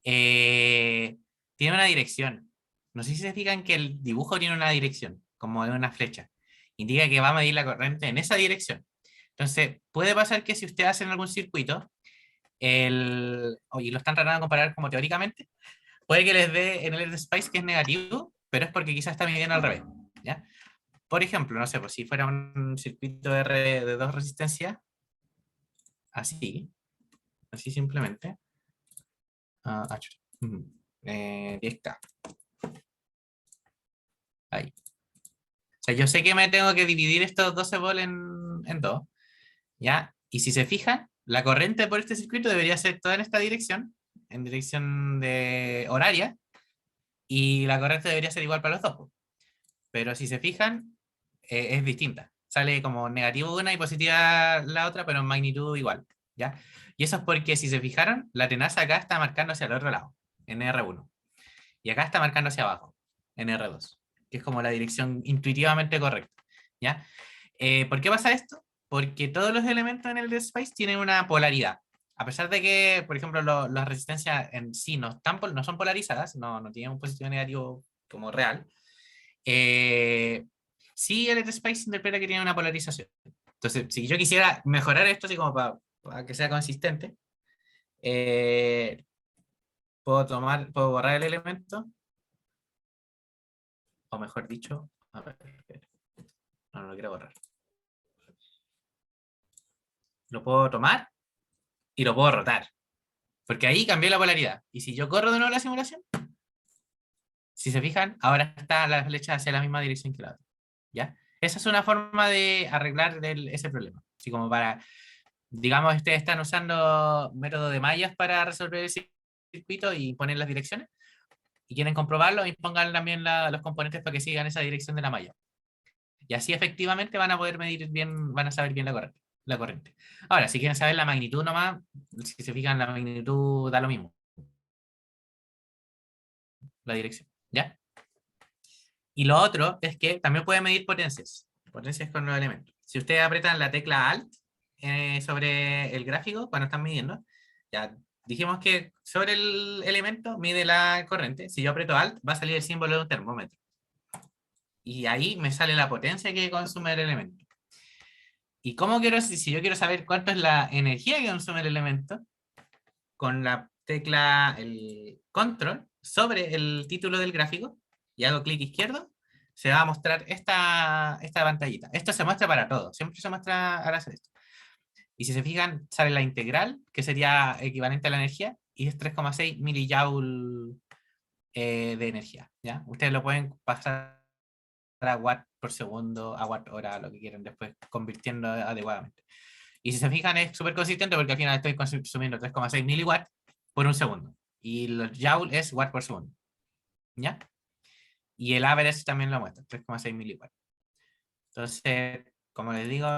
tiene una dirección. No sé si se fijan que el dibujo tiene una dirección, como de una flecha. Indica que va a medir la corriente en esa dirección. Entonces, puede pasar que si ustedes hacen algún circuito, y lo están tratando de comparar como teóricamente, puede que les dé en el Spice que es negativo, pero es porque quizás está midiendo al revés. ¿Ya? Por ejemplo, no sé, pues si fuera un circuito de dos resistencias, así, así simplemente, chuta, 10K, ahí. O sea, yo sé que me tengo que dividir estos 12 volts en dos, ¿ya? Y si se fijan, la corriente por este circuito debería ser toda en esta dirección, en dirección de horaria, y la corriente debería ser igual para los dos, po. Pero si se fijan, es distinta. Sale como negativo una y positiva la otra, pero en magnitud igual, ¿ya? Y eso es porque si se fijaron, la tenaza acá está marcando hacia el otro lado, en R1, y acá está marcando hacia abajo, en R2, que es como la dirección intuitivamente correcta, ¿ya? ¿Por qué pasa esto? Porque todos los elementos en el Space tienen una polaridad. A pesar de que, por ejemplo, las resistencias en sí no son polarizadas, no tienen un positivo y negativo como real, eh, sí el Space interpreta que tiene una polarización. Entonces, si yo quisiera mejorar esto, así como para que sea consistente, eh, puedo borrar el elemento, o mejor dicho, a ver, no lo quiero borrar. Lo puedo tomar y lo puedo rotar, porque ahí cambié la polaridad. Y si yo corro de nuevo la simulación, si se fijan, ahora está la flecha hacia la misma dirección que la otra. ¿Ya? Esa es una forma de arreglar ese problema. Así como para, digamos, ustedes están usando método de mallas para resolver el circuito y poner las direcciones, y quieren comprobarlo, y pongan también los componentes para que sigan esa dirección de la malla. Y así efectivamente van a poder medir bien, van a saber bien la corriente. Ahora, si quieren saber la magnitud nomás, si se fijan, la magnitud da lo mismo, la dirección. ¿Ya? Y lo otro es que también puede medir potencias, potencias con los elementos. Si ustedes apretan la tecla Alt sobre el gráfico cuando están midiendo, ya dijimos que sobre el elemento mide la corriente. Si yo aprieto Alt, va a salir el símbolo de un termómetro. Y ahí me sale la potencia que consume el elemento. ¿Y cómo quiero, si yo quiero saber cuánto es la energía que consume el elemento? Con la tecla, el control, sobre el título del gráfico, y hago clic izquierdo, se va a mostrar esta pantallita. Esto se muestra para todo, siempre se muestra al hacer esto. Y si se fijan, sale la integral, que sería equivalente a la energía, y es 3,6 milijoule de energía. ¿Ya? Ustedes lo pueden pasar a watt por segundo, a watt hora, lo que quieran, después convirtiendo adecuadamente. Y si se fijan, es súper consistente porque al final estoy consumiendo 3,6 miliwatts por un segundo. Y el joule es watt por segundo. ¿Ya? Y el average también lo muestra, 3,6 miliwatts. Entonces, como les digo,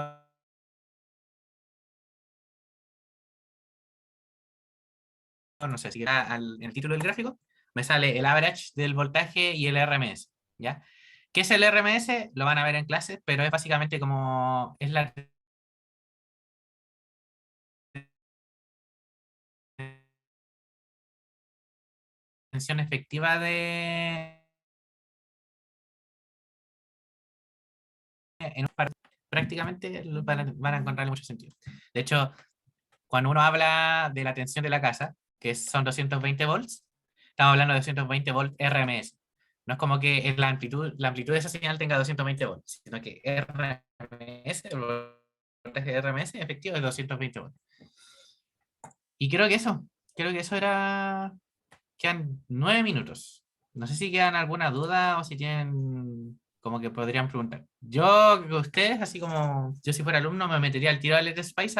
no sé si en el título del gráfico, me sale el average del voltaje y el RMS. ¿Ya? ¿Qué es el RMS? Lo van a ver en clases, pero es básicamente como es la tensión efectiva en un par, prácticamente van a encontrarle mucho sentido. De hecho, cuando uno habla de la tensión de la casa, que son 220 volts, estamos hablando de 220 volts RMS. No es como que la amplitud de esa señal tenga 220 volts, sino que RMS, el voltaje de RMS efectivo es 220 volts. Y creo que eso era. Quedan 9 minutos. No sé si quedan alguna duda o si tienen como que podrían preguntar. Yo, ustedes, así como yo si fuera alumno, me metería al tiro al Spice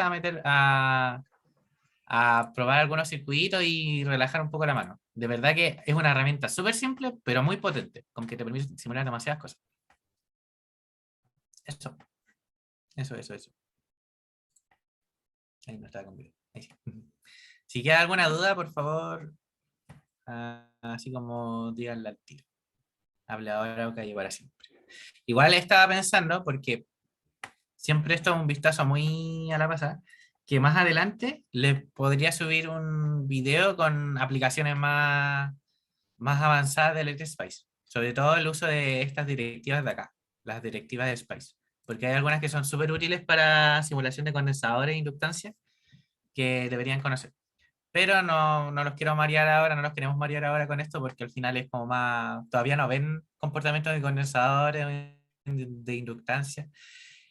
a probar algunos circuitos y relajar un poco la mano. De verdad que es una herramienta súper simple, pero muy potente, con que te permite simular demasiadas cosas. Eso, eso. Ahí no estaba conmigo. Ahí sí. Si queda alguna duda, por favor, así como díganla al tiro. Hable ahora o calle para siempre. Igual estaba pensando, porque siempre esto es un vistazo muy a la pasada, que más adelante les podría subir un video con aplicaciones más avanzadas del Spice. Sobre todo el uso de estas directivas de acá, las directivas de Spice. Porque hay algunas que son súper útiles para simulación de condensadores e inductancia que deberían conocer. Pero no los quiero marear ahora, no los queremos marear ahora con esto porque al final es como más, todavía no ven comportamientos de condensadores de inductancia.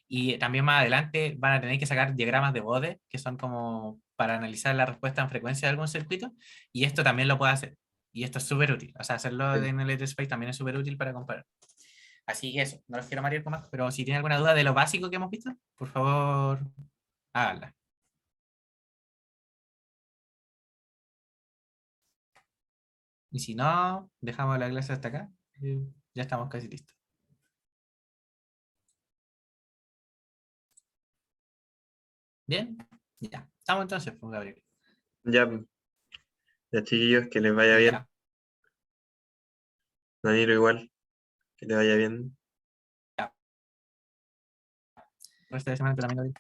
Y también más adelante van a tener que sacar diagramas de Bode, que son como para analizar la respuesta en frecuencia de algún circuito, y esto también lo puede hacer. Y esto es súper útil. O sea, hacerlo en el Space también es súper útil para comparar. Así que eso, no los quiero marear con más, pero si tienen alguna duda de lo básico que hemos visto, por favor, háganla. Y si no, dejamos la clase hasta acá. Ya estamos casi listos. ¿Bien? Ya. Estamos entonces, pues, Gabriel. Ya, ya chiquillos, que les vaya bien. Ya. Danilo igual, que le vaya bien. Ya. El resto de semana tú también, Gabriel.